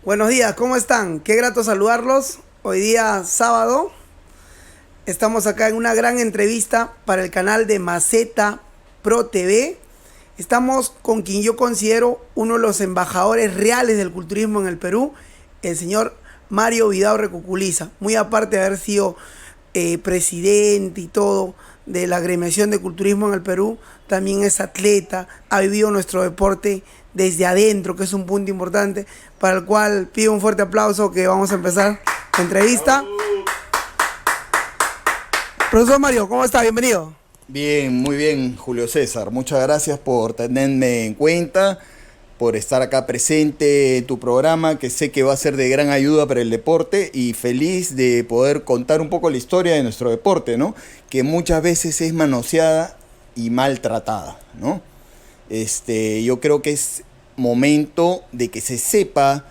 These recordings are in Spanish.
Buenos días, ¿cómo están? Qué grato saludarlos. Hoy día sábado estamos acá en una gran entrevista para el canal de Maceta Pro TV. Estamos con quien yo considero uno de los embajadores reales del culturismo en el Perú, el señor Mario Vidaurre Cuculiza. Muy aparte de haber sido presidente y todo de la agremiación de culturismo en el Perú, también es atleta, ha vivido nuestro deporte desde adentro, que es un punto importante, para el cual pido un fuerte aplauso que vamos a empezar la entrevista. Profesor Mario, ¿cómo está? Bienvenido. Bien, muy bien, Julio César. Muchas gracias por tenerme en cuenta, por estar acá presente en tu programa, que sé que va a ser de gran ayuda para el deporte y feliz de poder contar un poco la historia de nuestro deporte, ¿no? Que muchas veces es manoseada y maltratada, ¿no? Yo creo que es momento de que se sepa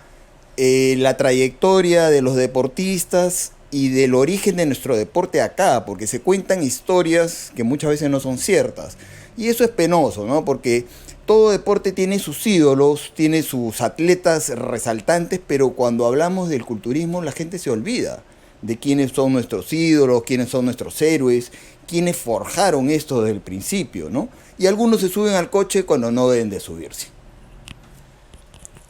la trayectoria de los deportistas y del origen de nuestro deporte acá, porque se cuentan historias que muchas veces no son ciertas. Y eso es penoso, ¿no? Porque todo deporte tiene sus ídolos, tiene sus atletas resaltantes, pero cuando hablamos del culturismo la gente se olvida de quiénes son nuestros ídolos, quiénes son nuestros héroes, quiénes forjaron esto desde el principio, ¿no? Y algunos se suben al coche cuando no deben de subirse.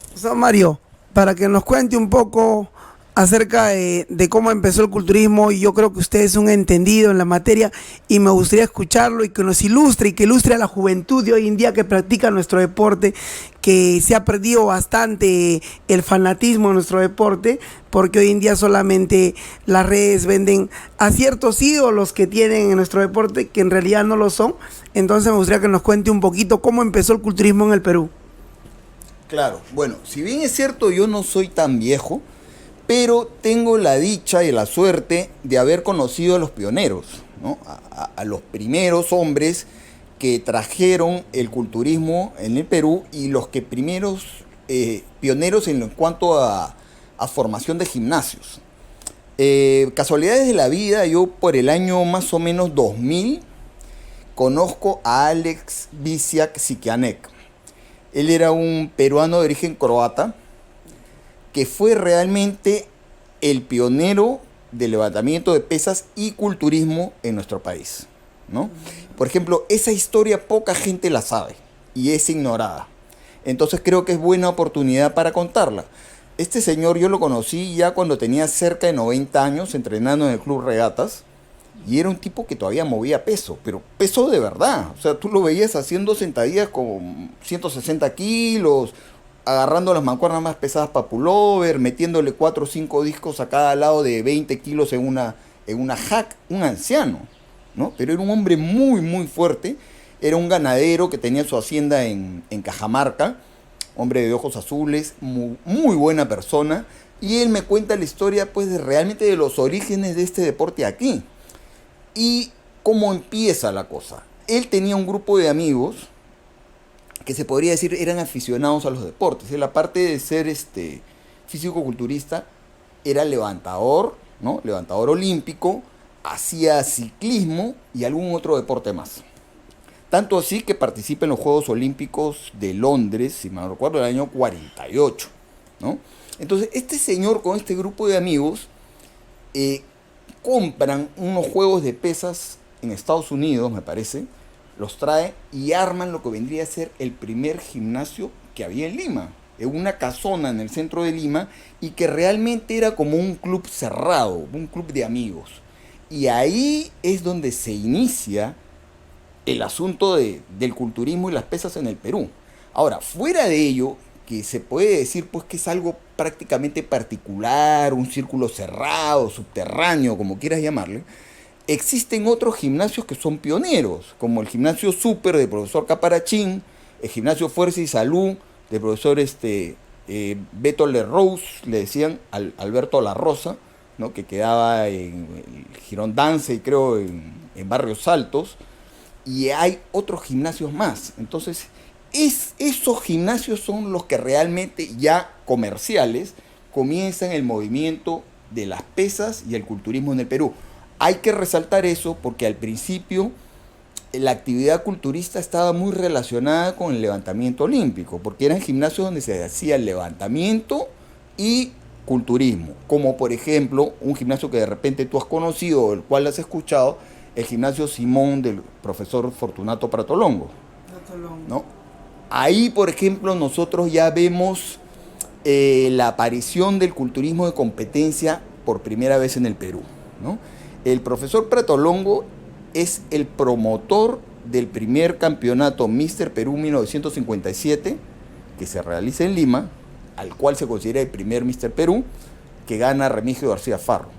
Profesor Mario, para que nos cuente un poco acerca de cómo empezó el culturismo, y yo creo que usted es un entendido en la materia y me gustaría escucharlo y que nos ilustre y que ilustre a la juventud de hoy en día que practica nuestro deporte, que se ha perdido bastante el fanatismo de nuestro deporte, porque hoy en día solamente las redes venden a ciertos ídolos que tienen en nuestro deporte que en realidad no lo son. Entonces me gustaría que nos cuente un poquito cómo empezó el culturismo en el Perú. Claro, bueno, si bien es cierto yo no soy tan viejo, pero tengo la dicha y la suerte de haber conocido a los pioneros, ¿no? A los primeros hombres que trajeron el culturismo en el Perú y los que primeros pioneros en cuanto a formación de gimnasios. Casualidades de la vida, yo por el año más o menos 2000 conozco a Alex Visiak Sikianek. Él era un peruano de origen croata que fue realmente el pionero del levantamiento de pesas y culturismo en nuestro país, ¿no? Por ejemplo, esa historia poca gente la sabe y es ignorada. Entonces creo que es buena oportunidad para contarla. Este señor yo lo conocí ya cuando tenía cerca de 90 años entrenando en el Club Regatas y era un tipo que todavía movía peso, pero peso de verdad. O sea, tú lo veías haciendo sentadillas con 160 kilos, agarrando las mancuernas más pesadas para pullover, metiéndole 4 o 5 discos a cada lado de 20 kilos en una hack, un anciano, ¿no? Pero era un hombre muy, muy fuerte, era un ganadero que tenía su hacienda en Cajamarca, hombre de ojos azules, muy, muy buena persona, y él me cuenta la historia, pues, realmente de los orígenes de este deporte aquí, y cómo empieza la cosa. Él tenía un grupo de amigos que se podría decir eran aficionados a los deportes. Él, aparte de ser físico-culturista, era levantador, ¿no? Levantador olímpico, hacía ciclismo y algún otro deporte más. Tanto así que participa en los Juegos Olímpicos de Londres, si me no recuerdo, del año 48, ¿no? Entonces, este señor con este grupo de amigos compran unos juegos de pesas en Estados Unidos, me parece, los trae y arman lo que vendría a ser el primer gimnasio que había en Lima, en una casona en el centro de Lima, y que realmente era como un club cerrado, un club de amigos. Y ahí es donde se inicia el asunto del culturismo y las pesas en el Perú. Ahora, fuera de ello, que se puede decir pues que es algo prácticamente particular, un círculo cerrado, subterráneo, como quieras llamarle, existen otros gimnasios que son pioneros, como el gimnasio Super del profesor Caparachín, el gimnasio Fuerza y Salud del profesor Beto Lerroux, le decían Alberto La Rosa, ¿no? Que quedaba en el Girón Dance y creo en Barrios Altos, y hay otros gimnasios más. Entonces, esos gimnasios son los que realmente ya comerciales comienzan el movimiento de las pesas y el culturismo en el Perú. Hay que resaltar eso porque al principio la actividad culturista estaba muy relacionada con el levantamiento olímpico, porque eran gimnasios donde se hacía el levantamiento y culturismo, como por ejemplo un gimnasio que de repente tú has conocido o el cual has escuchado, el gimnasio Simón del profesor Fortunato Pratolongo, ¿no? Ahí, por ejemplo, nosotros ya vemos la aparición del culturismo de competencia por primera vez en el Perú, ¿no? El profesor Pratolongo es el promotor del primer campeonato Mister Perú 1957, que se realiza en Lima, al cual se considera el primer Mister Perú, que gana Remigio García Farro.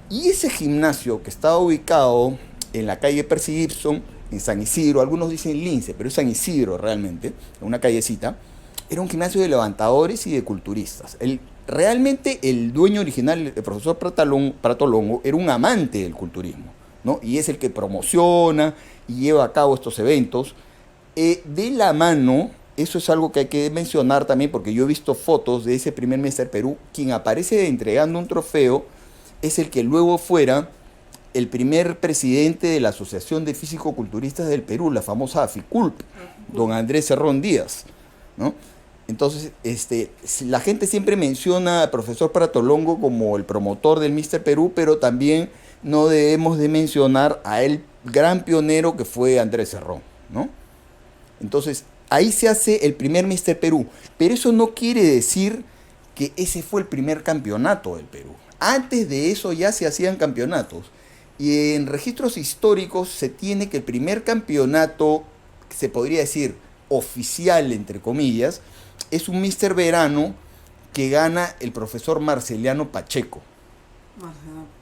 Y ese gimnasio, que estaba ubicado en la calle Percy Gibson, en San Isidro, algunos dicen Lince, pero es San Isidro realmente, en una callecita, era un gimnasio de levantadores y de culturistas. Realmente el dueño original, el profesor Pratolongo, era un amante del culturismo, ¿no? Y es el que promociona y lleva a cabo estos eventos. De la mano, eso es algo que hay que mencionar también, porque yo he visto fotos de ese primer Mister Perú, quien aparece entregando un trofeo es el que luego fuera el primer presidente de la Asociación de Físico-Culturistas del Perú, la famosa AFICULP, don Andrés Cerrón Díaz, ¿no? Entonces, la gente siempre menciona al profesor Pratolongo como el promotor del Mister Perú, pero también no debemos de mencionar a el gran pionero que fue Andrés Cerrón, ¿no? Entonces, ahí se hace el primer Mister Perú, pero eso no quiere decir que ese fue el primer campeonato del Perú. Antes de eso ya se hacían campeonatos. Y en registros históricos se tiene que el primer campeonato, se podría decir oficial, entre comillas, es un Mister Verano que gana el profesor Marceliano Pacheco.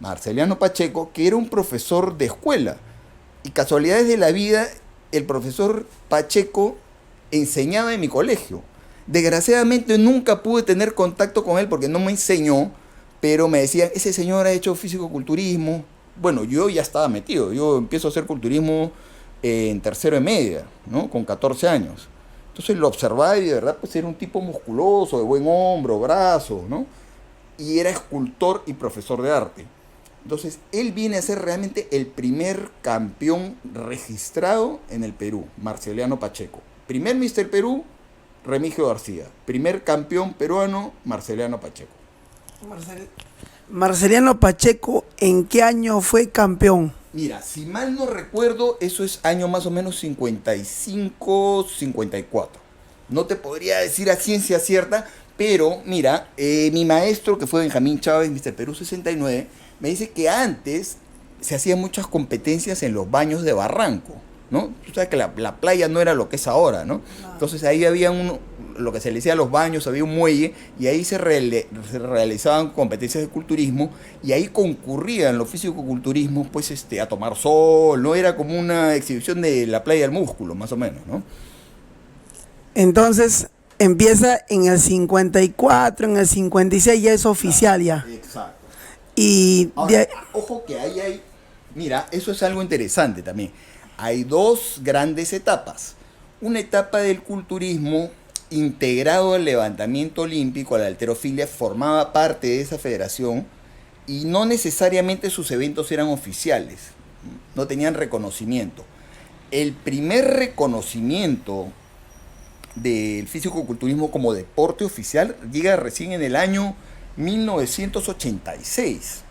Marceliano Pacheco, que era un profesor de escuela. Y casualidades de la vida, el profesor Pacheco enseñaba en mi colegio. Desgraciadamente nunca pude tener contacto con él porque no me enseñó, pero me decían, ese señor ha hecho físico-culturismo. Bueno, yo ya estaba metido, yo empiezo a hacer culturismo en tercero de media, ¿no? Con 14 años. Entonces lo observaba y de verdad pues era un tipo musculoso, de buen hombro, brazo, ¿no? Y era escultor y profesor de arte. Entonces él viene a ser realmente el primer campeón registrado en el Perú, Marceliano Pacheco. Primer Mister Perú, Remigio García. Primer campeón peruano, Marceliano Pacheco. Marceliano Pacheco, ¿en qué año fue campeón? Mira, si mal no recuerdo, eso es año más o menos 55, 54. No te podría decir a ciencia cierta, pero mira, mi maestro, que fue Benjamín Chávez, Mister Perú 69, me dice que antes se hacían muchas competencias en los baños de Barranco, ¿no? Tú sabes que la playa no era lo que es ahora, ¿no? Entonces ahí había lo que se le decía los baños, había un muelle y ahí se realizaban competencias de culturismo y ahí concurrían los físico-culturismos pues a tomar sol, ¿no? Era como una exhibición de la playa del músculo, más o menos, ¿no? Entonces empieza en el 54, en el 56 ya es oficial ya. Exacto. Y ahora, ojo que ahí hay, mira, eso es algo interesante también. Hay dos grandes etapas. Una etapa del culturismo integrado al levantamiento olímpico, a la halterofilia, formaba parte de esa federación y no necesariamente sus eventos eran oficiales, no tenían reconocimiento. El primer reconocimiento del físico-culturismo como deporte oficial llega recién en el año 1986,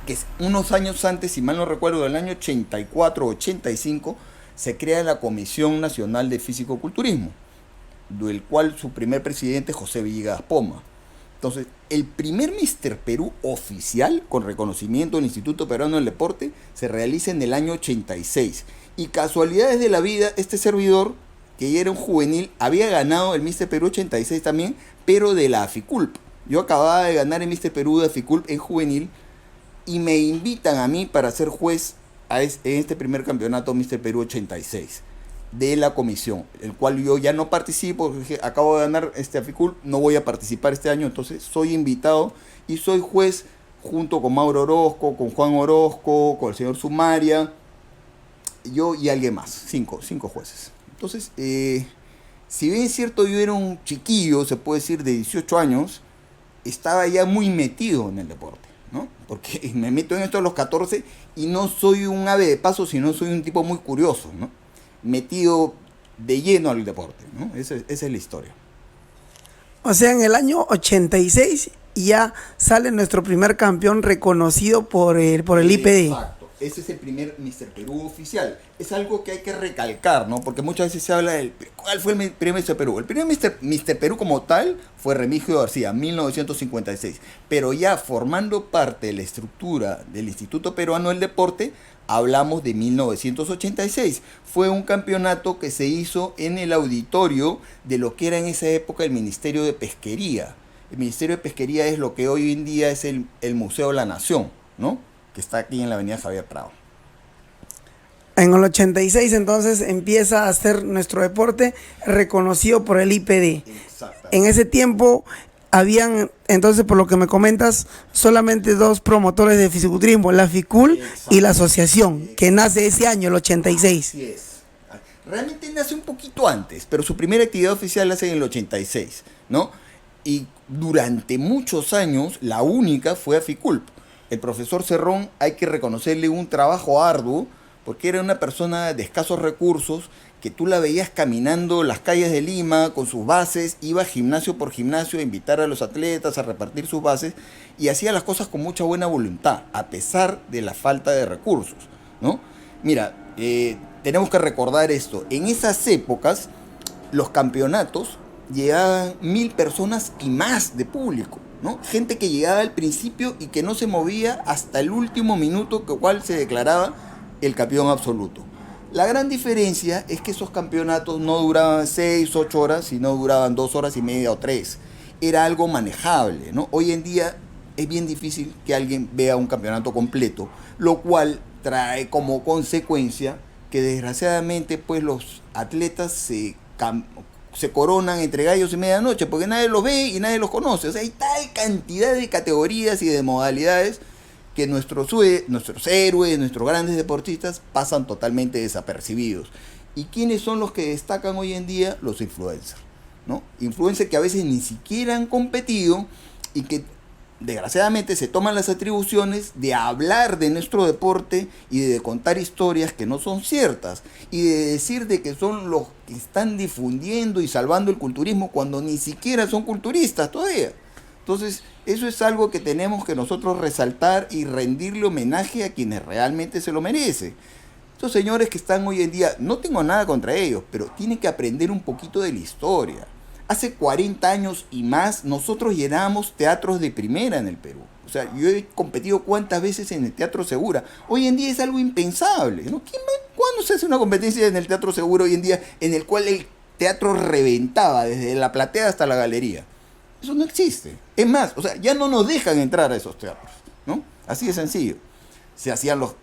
que es unos años antes, si mal no recuerdo, del año 84-85, se crea la Comisión Nacional de Físico-Culturismo, del cual su primer presidente es José Villegas Poma. Entonces, el primer Mister Perú oficial, con reconocimiento del Instituto Peruano del Deporte, se realiza en el año 86. Y casualidades de la vida, este servidor, que ya era un juvenil, había ganado el Mister Perú 86 también, pero de la AFICULP. Yo acababa de ganar el Mister Perú de AFICULP en juvenil, y me invitan a mí para ser juez en este primer campeonato Mister Perú 86 de la comisión, el cual yo ya no participo, porque acabo de ganar AFICULP, no voy a participar este año, entonces soy invitado y soy juez junto con Mauro Orozco, con Juan Orozco, con el señor Sumaria, yo y alguien más, cinco jueces. Entonces, si bien es cierto, yo era un chiquillo, se puede decir, de 18 años, estaba ya muy metido en el deporte, ¿no? Porque me meto en esto a los 14 y no soy un ave de paso, sino soy un tipo muy curioso, ¿no? Metido de lleno al deporte, ¿no? Esa es la historia. O sea, en el año 86 ya sale nuestro primer campeón reconocido por el IPD. Exacto. Ese es el primer Mr. Perú oficial. Es algo que hay que recalcar, ¿no? Porque muchas veces se habla del... ¿Cuál fue el primer Mr. Perú? El primer Mr. Perú como tal fue Remigio García, 1956. Pero ya formando parte de la estructura del Instituto Peruano del Deporte, hablamos de 1986. Fue un campeonato que se hizo en el auditorio de lo que era en esa época el Ministerio de Pesquería. El Ministerio de Pesquería es lo que hoy en día es el Museo de la Nación, ¿no? Que está aquí en la avenida Javier Prado. En el 86 entonces empieza a ser nuestro deporte reconocido por el IPD. En ese tiempo habían, entonces por lo que me comentas, solamente dos promotores de fisiculturismo, la FICUL y la asociación, que nace ese año, el 86. Así es. Realmente nace un poquito antes, pero su primera actividad oficial la hace en el 86, ¿no? Y durante muchos años la única fue a FICUL. El profesor Cerrón hay que reconocerle un trabajo arduo, porque era una persona de escasos recursos, que tú la veías caminando las calles de Lima con sus bases, iba gimnasio por gimnasio a invitar a los atletas a repartir sus bases, y hacía las cosas con mucha buena voluntad, a pesar de la falta de recursos, ¿no? Mira, tenemos que recordar esto, en esas épocas los campeonatos llegaban 1000 personas y más de público, ¿no? Gente que llegaba al principio y que no se movía hasta el último minuto, que cual se declaraba el campeón absoluto. La gran diferencia es que esos campeonatos no duraban 6, 8 horas, sino duraban 2 horas y media o 3. Era algo manejable, ¿no? Hoy en día es bien difícil que alguien vea un campeonato completo, lo cual trae como consecuencia que desgraciadamente pues los atletas se coronan entre gallos y medianoche, porque nadie los ve y nadie los conoce. O sea, hay tal cantidad de categorías y de modalidades que nuestros héroes, nuestros grandes deportistas pasan totalmente desapercibidos. ¿Y quiénes son los que destacan hoy en día? Los influencers, ¿no? Influencers que a veces ni siquiera han competido y que desgraciadamente se toman las atribuciones de hablar de nuestro deporte y de contar historias que no son ciertas y de decir de que son los que están difundiendo y salvando el culturismo cuando ni siquiera son culturistas todavía. Entonces, eso es algo que tenemos que nosotros resaltar y rendirle homenaje a quienes realmente se lo merecen. Estos señores que están hoy en día, no tengo nada contra ellos, pero tienen que aprender un poquito de la historia. Hace 40 años y más, nosotros llenábamos teatros de primera en el Perú. O sea, yo he competido cuántas veces en el Teatro Segura. Hoy en día es algo impensable, ¿no? ¿Cuándo se hace una competencia en el Teatro Segura hoy en día en el cual el teatro reventaba desde la platea hasta la galería? Eso no existe. Es más, o sea, ya no nos dejan entrar a esos teatros, ¿no? Así de sencillo. Se hacían los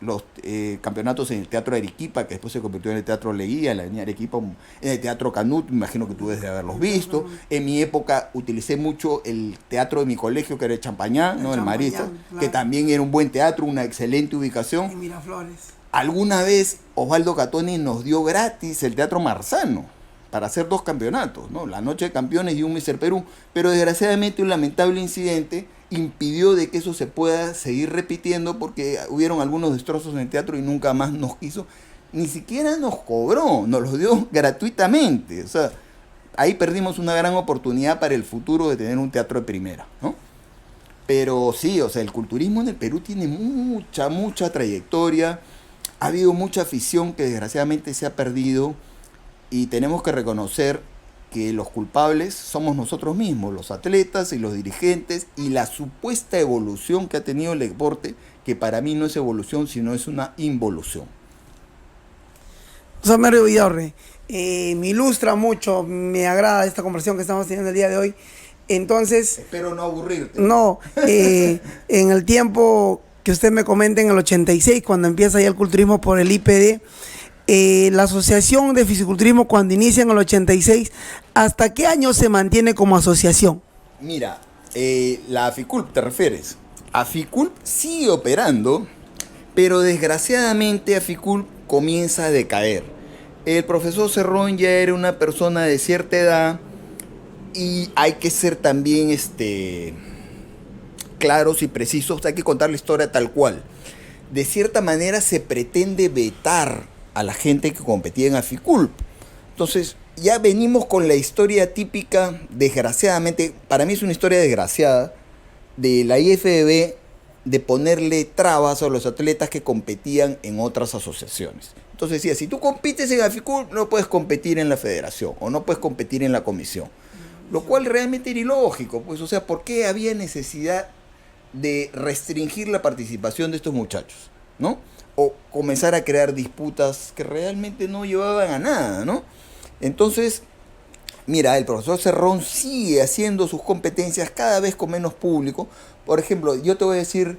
campeonatos en el Teatro Arequipa, que después se convirtió en el Teatro Leguía, en la Avenida Arequipa, en el Teatro Canut, me imagino que tú debes de haberlos visto. En mi época utilicé mucho el teatro de mi colegio, que era el Champañá, ¿no? El Marista, claro, que también era un buen teatro, una excelente ubicación. En Miraflores. Alguna vez Osvaldo Catoni nos dio gratis el Teatro Marzano para hacer 2 campeonatos, ¿no? La Noche de Campeones y un Mr. Perú, pero desgraciadamente un lamentable incidente impidió de que eso se pueda seguir repitiendo porque hubieron algunos destrozos en el teatro y nunca más nos quiso, ni siquiera nos cobró, nos los dio gratuitamente. O sea, ahí perdimos una gran oportunidad para el futuro de tener un teatro de primera, ¿no? Pero sí, o sea, el culturismo en el Perú tiene mucha trayectoria, ha habido mucha afición que desgraciadamente se ha perdido y tenemos que reconocer que los culpables somos nosotros mismos, los atletas y los dirigentes, y la supuesta evolución que ha tenido el deporte, que para mí no es evolución, sino es una involución. José Mario Vidaurre, me ilustra mucho, me agrada esta conversación que estamos teniendo el día de hoy. Entonces... Espero no aburrirte. No, en el tiempo que usted me comenta, en el 86, cuando empieza ya el culturismo por el IPD, la Asociación de Fisiculturismo, cuando inicia en el 86, ¿hasta qué año se mantiene como asociación? Mira, la AFICULP, ¿te refieres? AFICULP sigue operando, pero desgraciadamente AFICULP comienza a decaer. El profesor Cerrón ya era una persona de cierta edad y hay que ser también claros y precisos, hay que contar la historia tal cual. De cierta manera se pretende vetar a la gente que competía en AFICULP. Entonces, ya venimos con la historia típica, desgraciadamente, para mí es una historia desgraciada, de la IFBB de ponerle trabas a los atletas que competían en otras asociaciones. Entonces decía, si tú compites en Aficul, no puedes competir en la federación o no puedes competir en la comisión. Lo cual realmente era ilógico, pues, o sea, ¿por qué había necesidad de restringir la participación de estos muchachos, ¿no? O comenzar a crear disputas que realmente no llevaban a nada, ¿no? Entonces, mira, el profesor Cerrón sigue haciendo sus competencias cada vez con menos público. Por ejemplo, yo te voy a decir,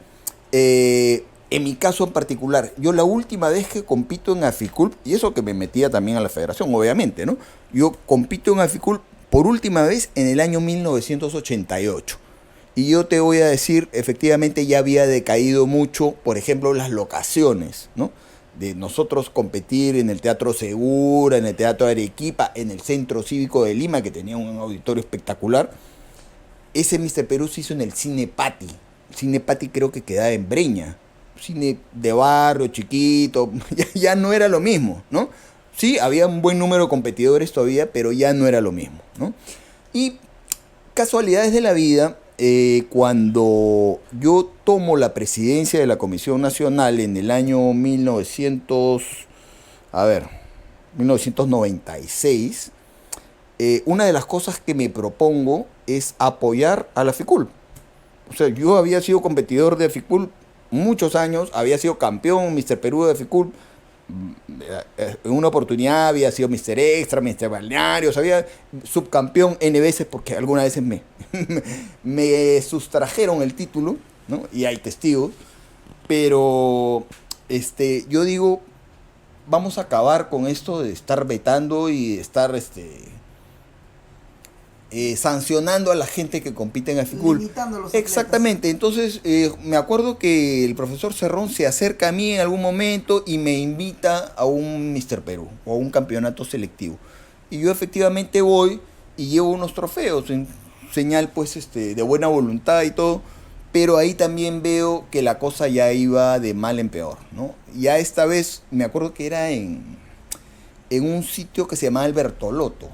en mi caso en particular, yo la última vez que compito en Aficul, y eso que me metía también a la federación, obviamente, ¿no? Yo compito en Aficul por última vez en el año 1988. Y yo te voy a decir, efectivamente ya había decaído mucho, por ejemplo, las locaciones, ¿no? De nosotros competir en el Teatro Segura, en el Teatro Arequipa, en el Centro Cívico de Lima, que tenía un auditorio espectacular. Ese Mr. Perú se hizo en el Cine Pati. El Cine Pati creo que quedaba en Breña. Cine de barrio, chiquito, ya no era lo mismo, ¿no? Sí, había un buen número de competidores todavía, pero ya no era lo mismo, ¿no? Y casualidades de la vida, cuando yo tomo la presidencia de la Comisión Nacional en el año 1996, una de las cosas que me propongo es apoyar a la FICUL. O sea, yo había sido competidor de FICUL muchos años, había sido campeón Mr. Perú de FICUL, en una oportunidad había sido Mr. Extra, Mr. Balnearios, había subcampeón N veces porque algunas veces me sustrajeron el título, ¿no? Y hay testigos, pero yo digo, vamos a acabar con esto de estar vetando y de estar sancionando a la gente que compite en Aficul. Exactamente, entonces me acuerdo que el profesor Cerrón se acerca a mí en algún momento y me invita a un Mr. Perú o a un campeonato selectivo. Y yo efectivamente voy y llevo unos trofeos en señal pues de buena voluntad y todo, pero ahí también veo que la cosa ya iba de mal en peor, ¿no? Ya esta vez me acuerdo que era en un sitio que se llamaba el Bertolotto,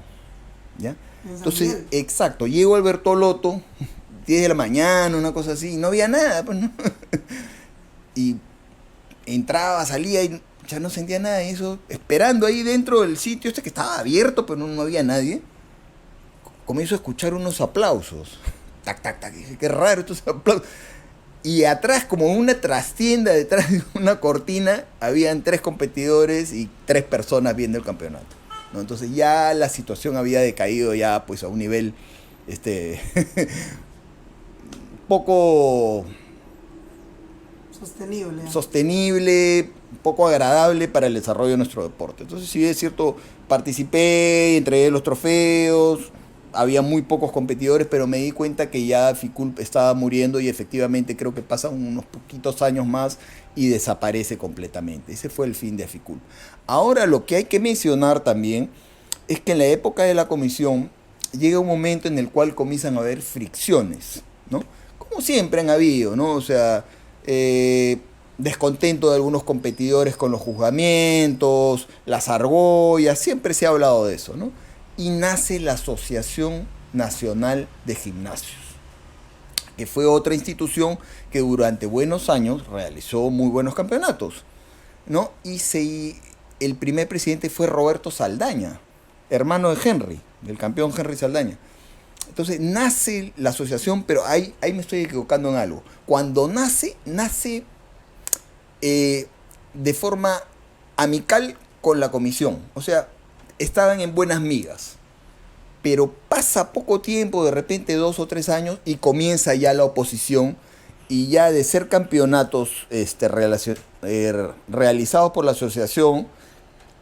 ¿ya? Entonces, exacto, llego al Bertolotto, 10 de la mañana, una cosa así, y no había nada, pues, ¿no? Y entraba, salía y ya no sentía nada, y eso, esperando ahí dentro del sitio, que estaba abierto, pero no había nadie, comienzo a escuchar unos aplausos. Tac, tac, tac, dije, qué raro estos aplausos. Y atrás, como una trastienda, detrás de una cortina, habían 3 competidores y 3 personas viendo el campeonato, ¿no? Entonces ya la situación había decaído ya pues a un nivel poco sostenible, poco agradable para el desarrollo de nuestro deporte. Entonces, sí es cierto, participé, entregué los trofeos, había muy pocos competidores, pero me di cuenta que ya FICUL estaba muriendo y efectivamente creo que pasan unos poquitos años más y desaparece completamente. Ese fue el fin de FICUL. Ahora lo que hay que mencionar también es que en la época de la comisión llega un momento en el cual comienzan a haber fricciones, ¿no? Como siempre han habido, ¿no? O sea, descontento de algunos competidores con los juzgamientos, las argollas, siempre se ha hablado de eso, ¿no? Y nace la Asociación Nacional de Gimnasios, que fue otra institución que durante buenos años realizó muy buenos campeonatos, ¿no? Y el primer presidente fue Roberto Saldaña, hermano de Henry, del campeón Henry Saldaña. Entonces nace la asociación, pero ahí me estoy equivocando en algo. Cuando nace de forma amical con la comisión, o sea, estaban en buenas migas, pero pasa poco tiempo, de repente 2 o 3 años, y comienza ya la oposición, y ya de ser campeonatos realizados por la asociación,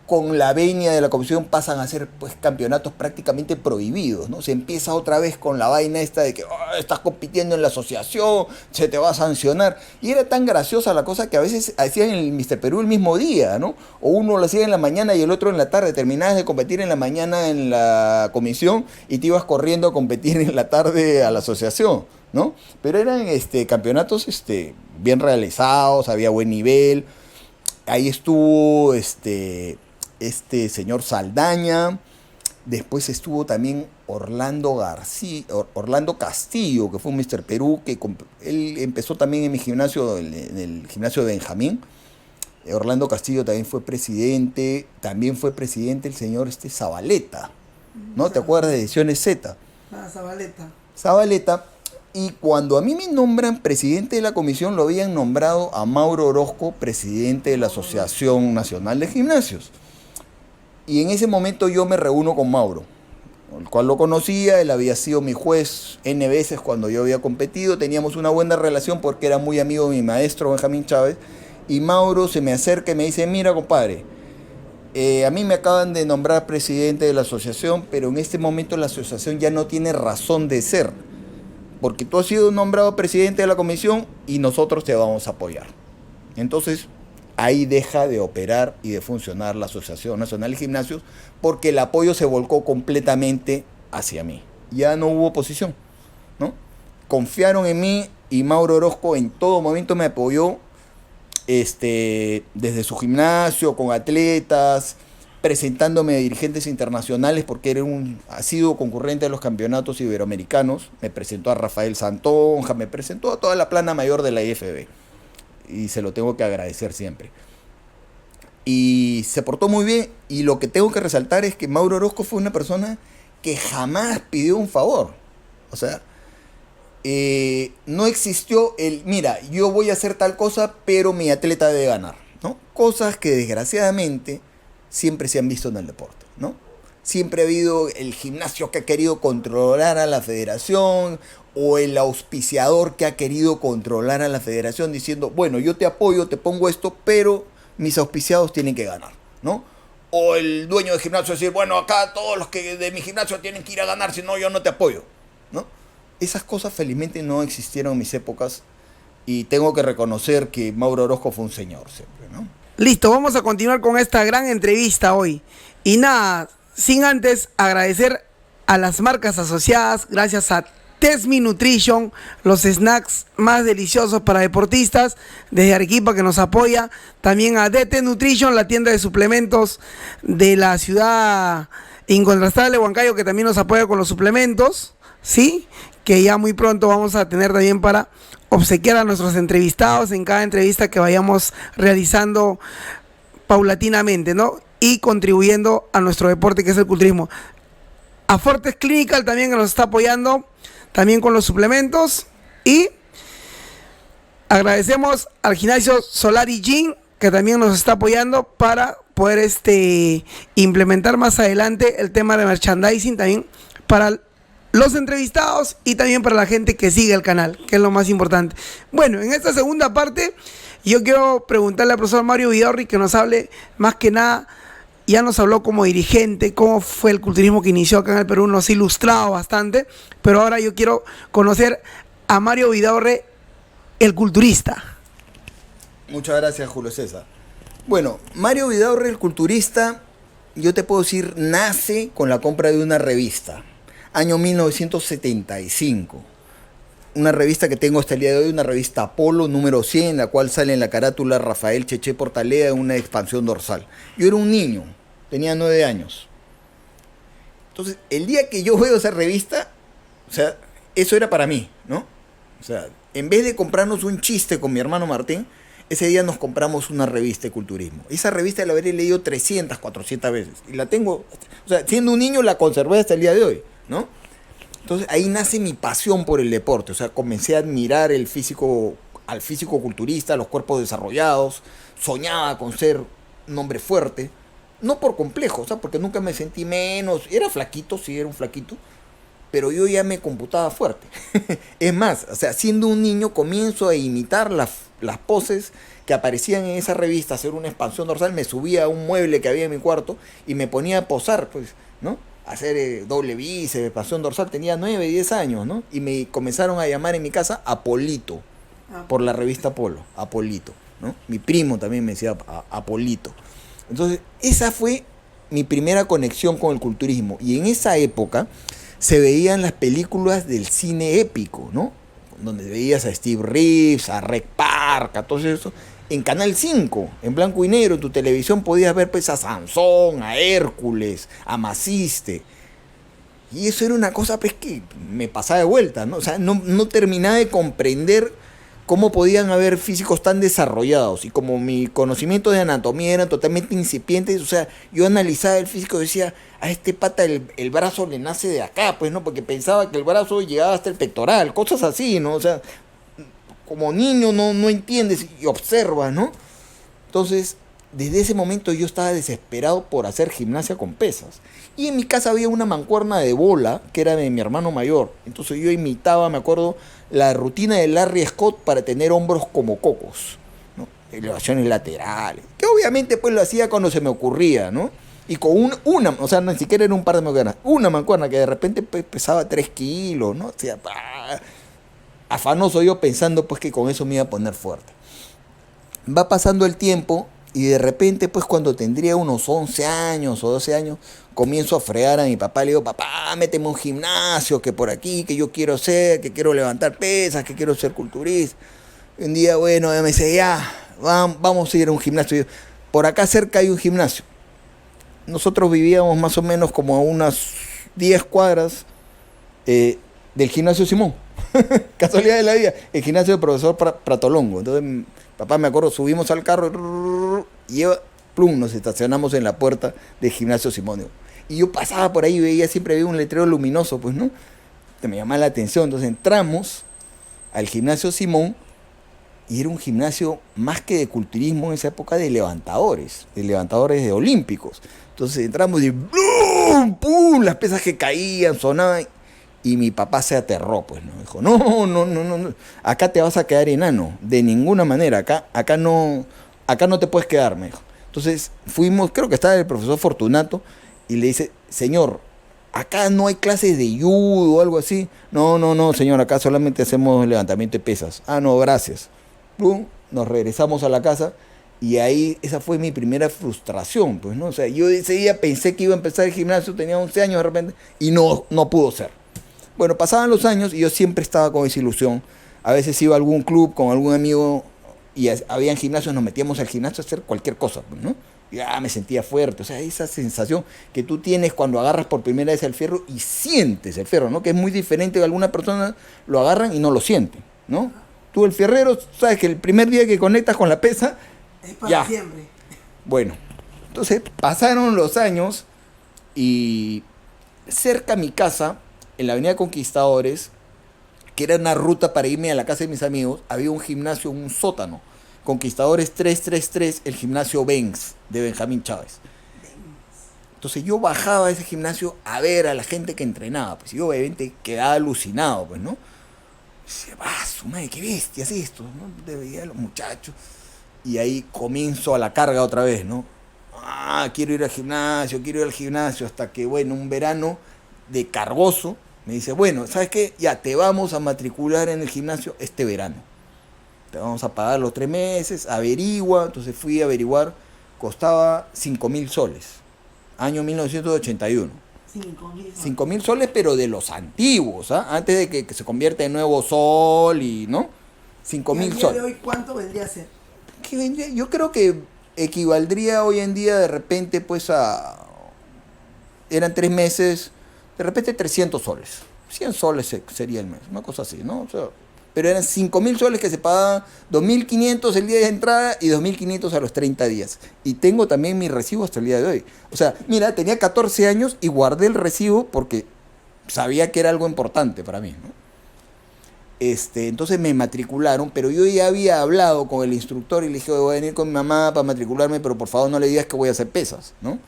con la venia de la comisión pasan a ser pues campeonatos prácticamente prohibidos, ¿no? Se empieza otra vez con la vaina esta de que estás compitiendo en la asociación, se te va a sancionar. Y era tan graciosa la cosa que a veces hacían el Mr. Perú el mismo día, ¿no? O uno lo hacía en la mañana y el otro en la tarde. Terminabas de competir en la mañana en la comisión y te ibas corriendo a competir en la tarde a la asociación, ¿no? Pero eran campeonatos bien realizados, había buen nivel. Ahí estuvo este señor Saldaña, Después estuvo también Orlando Castillo, que fue un Mr. Perú, él empezó también en mi gimnasio, en el gimnasio de Benjamín. Orlando Castillo también fue presidente el señor Zabaleta, ¿no? ¿Te acuerdas de Ediciones Z? Zabaleta. Zabaleta. Y cuando a mí me nombran presidente de la comisión, lo habían nombrado a Mauro Orozco, presidente de la Asociación Nacional de Gimnasios. Y en ese momento yo me reúno con Mauro, el cual lo conocía, él había sido mi juez N veces cuando yo había competido, teníamos una buena relación porque era muy amigo de mi maestro Benjamín Chávez, y Mauro se me acerca y me dice, mira compadre, a mí me acaban de nombrar presidente de la asociación, pero en este momento la asociación ya no tiene razón de ser, porque tú has sido nombrado presidente de la comisión y nosotros te vamos a apoyar. Entonces, ahí deja de operar y de funcionar la Asociación Nacional de Gimnasios porque el apoyo se volcó completamente hacia mí. Ya no hubo oposición, ¿no? Confiaron en mí y Mauro Orozco en todo momento me apoyó desde su gimnasio, con atletas, presentándome a dirigentes internacionales porque ha sido concurrente de los campeonatos iberoamericanos. Me presentó a Rafael Santonja, me presentó a toda la plana mayor de la IFB. Y se lo tengo que agradecer siempre. Y se portó muy bien. Y lo que tengo que resaltar es que Mauro Orozco fue una persona que jamás pidió un favor. O sea, no existió mira, yo voy a hacer tal cosa, pero mi atleta debe ganar, ¿no? Cosas que desgraciadamente siempre se han visto en el deporte, ¿no? Siempre ha habido el gimnasio que ha querido controlar a la federación, o el auspiciador que ha querido controlar a la federación diciendo, bueno, yo te apoyo, te pongo esto, pero mis auspiciados tienen que ganar, ¿no? O el dueño del gimnasio decir, bueno, acá todos los que de mi gimnasio tienen que ir a ganar, si no, yo no te apoyo, ¿no? Esas cosas felizmente no existieron en mis épocas y tengo que reconocer que Mauro Orozco fue un señor siempre, ¿no? Listo, vamos a continuar con esta gran entrevista hoy. Y nada, sin antes agradecer a las marcas asociadas, gracias a Tesmi Nutrition, los snacks más deliciosos para deportistas, desde Arequipa que nos apoya, también a DT Nutrition, la tienda de suplementos de la ciudad incontrastable Huancayo, que también nos apoya con los suplementos, ¿sí? Que ya muy pronto vamos a tener también para obsequiar a nuestros entrevistados en cada entrevista que vayamos realizando paulatinamente, ¿no? Y contribuyendo a nuestro deporte que es el culturismo. A Fortes Clinical también que nos está apoyando, también con los suplementos. Y agradecemos al gimnasio Solari Gym que también nos está apoyando para poder implementar más adelante el tema de merchandising también para los entrevistados y también para la gente que sigue el canal, que es lo más importante. Bueno, en esta segunda parte yo quiero preguntarle al profesor Mario Vidaurri que nos hable más que nada. Ya nos habló como dirigente, cómo fue el culturismo que inició acá en el Perú, nos ha ilustrado bastante, pero ahora yo quiero conocer a Mario Vidaurri, el culturista. Muchas gracias, Julio César. Bueno, Mario Vidaurri, el culturista, yo te puedo decir, nace con la compra de una revista, año 1975. Una revista que tengo hasta el día de hoy, una revista Apolo número 100, en la cual sale en la carátula Rafael Cheche Portaleda en una expansión dorsal. Yo era un niño, tenía 9 años. Entonces, el día que yo veo esa revista, o sea, eso era para mí, ¿no? O sea, en vez de comprarnos un chiste con mi hermano Martín, ese día nos compramos una revista de culturismo. Esa revista la habré leído 300, 400 veces. Y la tengo, o sea, siendo un niño la conservé hasta el día de hoy, ¿no? Entonces ahí nace mi pasión por el deporte, o sea, comencé a admirar al físico culturista, los cuerpos desarrollados, soñaba con ser un hombre fuerte, no por complejo, o sea, porque nunca me sentí menos, era flaquito, sí, era un flaquito, pero yo ya me computaba fuerte. Es más, o sea, siendo un niño comienzo a imitar las poses que aparecían en esa revista, hacer una expansión dorsal, me subía a un mueble que había en mi cuarto y me ponía a posar, pues, ¿no? Hacer doble bíceps, expansión dorsal, tenía 9, 10 años, ¿no? Y me comenzaron a llamar en mi casa Apolito, por la revista Apolo, Apolito, ¿no? Mi primo también me decía Apolito. Entonces, esa fue mi primera conexión con el culturismo. Y en esa época se veían las películas del cine épico, ¿no? Donde veías a Steve Reeves, a Rec Park, a todo eso. en Canal 5, en blanco y negro, en tu televisión podías ver pues a Sansón, a Hércules, a Maciste. Y eso era una cosa pues que me pasaba de vuelta, ¿no? O sea, no terminaba de comprender cómo podían haber físicos tan desarrollados. Y como mi conocimiento de anatomía era totalmente incipiente, o sea, yo analizaba el físico y decía, a este pata el brazo le nace de acá, pues, ¿no? Porque pensaba que el brazo llegaba hasta el pectoral, cosas así, ¿no? O sea, como niño no entiendes y observas, ¿no? Entonces, desde ese momento yo estaba desesperado por hacer gimnasia con pesas. Y en mi casa había una mancuerna de bola, que era de mi hermano mayor. Entonces yo imitaba, me acuerdo, la rutina de Larry Scott para tener hombros como cocos, ¿no? Elevaciones laterales, que obviamente pues lo hacía cuando se me ocurría, ¿no? Y con una, o sea, ni siquiera era un par de mancuernas, una mancuerna que de repente pues, pesaba 3 kilos, ¿no? O sea, afanoso yo pensando pues que con eso me iba a poner fuerte. Va pasando el tiempo y de repente pues cuando tendría unos 11 años o 12 años comienzo a fregar a mi papá, le digo, papá, méteme a un gimnasio, que por aquí, que yo quiero ser, que quiero levantar pesas, que quiero ser culturista. Y un día, bueno, me dice, ya, vamos a ir a un gimnasio. Por acá cerca hay un gimnasio. Nosotros vivíamos más o menos como a unas 10 cuadras del gimnasio Simón. Casualidad de la vida, el gimnasio del profesor Pratolongo. Entonces, papá, me acuerdo, subimos al carro y plum, nos estacionamos en la puerta del gimnasio Simón. Y yo pasaba por ahí y veía, siempre había un letrero luminoso, pues, ¿no? Que me llamaba la atención. Entonces entramos al gimnasio Simón y era un gimnasio más que de culturismo en esa época de levantadores de olímpicos. Entonces entramos y ¡blum! ¡Pum! Las pesas que caían, sonaban. Y mi papá se aterró, pues, ¿no? Dijo, no, acá te vas a quedar enano, de ninguna manera, acá no te puedes quedar, me dijo. Entonces fuimos, creo que estaba el profesor Fortunato, y le dice, señor, acá no hay clases de judo o algo así. No, señor, acá solamente hacemos levantamiento de pesas. Ah, no, gracias. Pum, nos regresamos a la casa, y ahí esa fue mi primera frustración, pues, ¿no? O sea, yo ese día pensé que iba a empezar el gimnasio, tenía 11 años de repente, y no pudo ser. Bueno, pasaban los años y yo siempre estaba con esa ilusión. A veces iba a algún club con algún amigo y había gimnasios, nos metíamos al gimnasio a hacer cualquier cosa, ¿no? Y me sentía fuerte. O sea, esa sensación que tú tienes cuando agarras por primera vez el fierro y sientes el fierro, ¿no? Que es muy diferente de alguna persona, lo agarran y no lo sienten, ¿no? Tú el fierrero, sabes que el primer día que conectas con la pesa, es para ya. siempre. Bueno, entonces pasaron los años y cerca a mi casa, en la avenida Conquistadores, que era una ruta para irme a la casa de mis amigos, había un gimnasio, un sótano. Conquistadores 333, el gimnasio Benz, de Benjamín Chávez. Entonces yo bajaba a ese gimnasio a ver a la gente que entrenaba, pues yo obviamente quedaba alucinado, pues, ¿no? Dice, su madre, qué bestia es esto, ¿no? Veía a los muchachos. Y ahí comienzo a la carga otra vez, ¿no? Quiero ir al gimnasio, hasta que, bueno, un verano de cargoso, me dice, bueno, ¿sabes qué? Ya, te vamos a matricular en el gimnasio este verano. Te vamos a pagar los 3 meses, averigua. Entonces fui a averiguar, costaba 5.000 soles, año 1981. 5.000 soles, pero de los antiguos, antes de que se convierta en nuevo sol y, ¿no? 5.000 soles. ¿De hoy cuánto vendría a ser? Yo creo que equivaldría hoy en día de repente pues eran 3 meses, de repente 300 soles. 100 soles sería el mes, una cosa así, ¿no? O sea, pero eran 5.000 soles que se pagaban, 2.500 el día de entrada y 2.500 a los 30 días. Y tengo también mi recibo hasta el día de hoy. O sea, mira, tenía 14 años y guardé el recibo porque sabía que era algo importante para mí, ¿no? Entonces me matricularon, pero yo ya había hablado con el instructor y le dije, voy a venir con mi mamá para matricularme, pero por favor no le digas que voy a hacer pesas, ¿no?